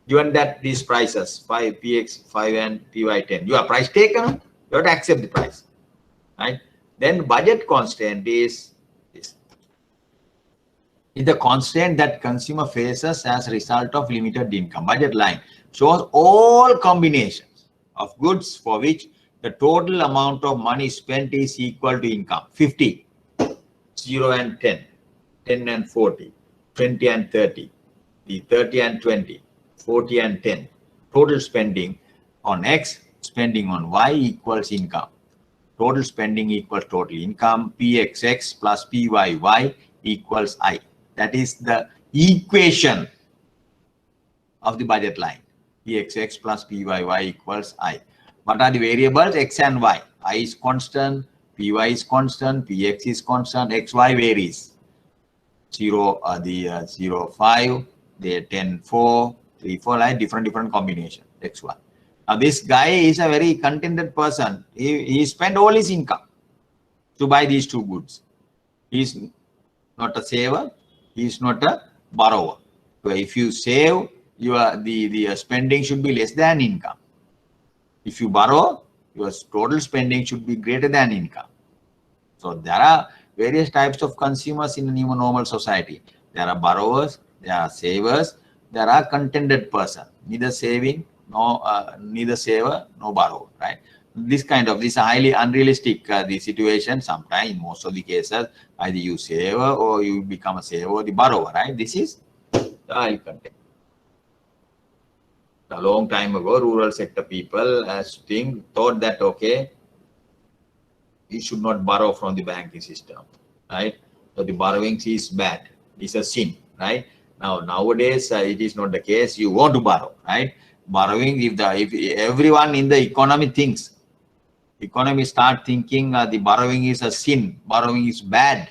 Given that these prices 5 px 5 and py 10, you are price taken, you have to accept the price, right? Then budget constraint is this. Is the constraint that consumer faces as a result of limited income. Budget line shows all combinations of goods for which the total amount of money spent is equal to income. 50, 0 and 10, 10 and 40, 20 and 30, the 30 and 20, 40 and 10. Total spending on X, spending on Y equals income. Total spending equals total income. PXX plus PYY equals I. That is the equation of the budget line. PXX plus PYY equals I. What are the variables? X and Y. I is constant, PY is constant, PX is constant, XY varies. 0, 0, 5, the 10, 4, 3, 4, like different combination. XY. Now this guy is a very contented person. He spent all his income to buy these two goods. He is not a saver. He is not a borrower. So if you save, the spending should be less than income. If you borrow, your total spending should be greater than income. So there are various types of consumers in a new normal society. There are borrowers, there are savers, there are contented person. Neither saving, neither saver, no borrower, right? This is a highly unrealistic the situation. Sometimes, in most of the cases, either you save or you become a saver or the borrower, right? This is the highly content. A long time ago, rural sector people thought that, okay, you should not borrow from the banking system, right? So the borrowing is bad. It's a sin, right? Nowadays, it is not the case. You want to borrow, right? Borrowing, if everyone in the economy thinks, economy start thinking the borrowing is a sin, borrowing is bad,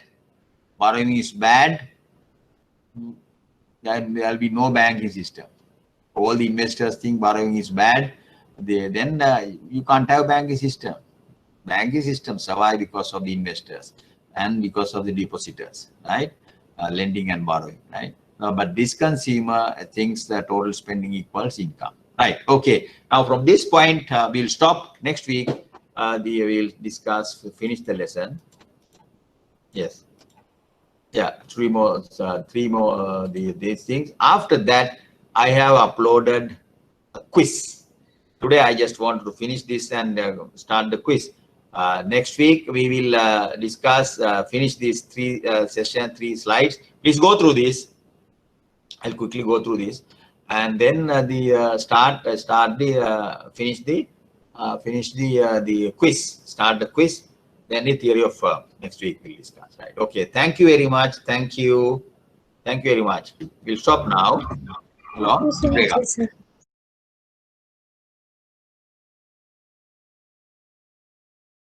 there will be no banking system. All the investors think borrowing is bad, then you can't have banking system. Banking system survive because of the investors and because of the depositors, right? Lending and borrowing, right? But this consumer thinks the total spending equals income, right? Okay. Now from this point, we'll stop. Next week, we'll discuss, finish the lesson. Yes. Yeah, three more these things. After that, I have uploaded a quiz. Today, I just want to finish this and start the quiz. Next week, we will discuss, finish these 3 slides. Please go through this. I'll quickly go through this, and then finish the quiz. Start the quiz. Then the theory of next week we'll discuss. Right? Okay. Thank you very much. Thank you very much. We'll stop now. Hello. Yes, sir.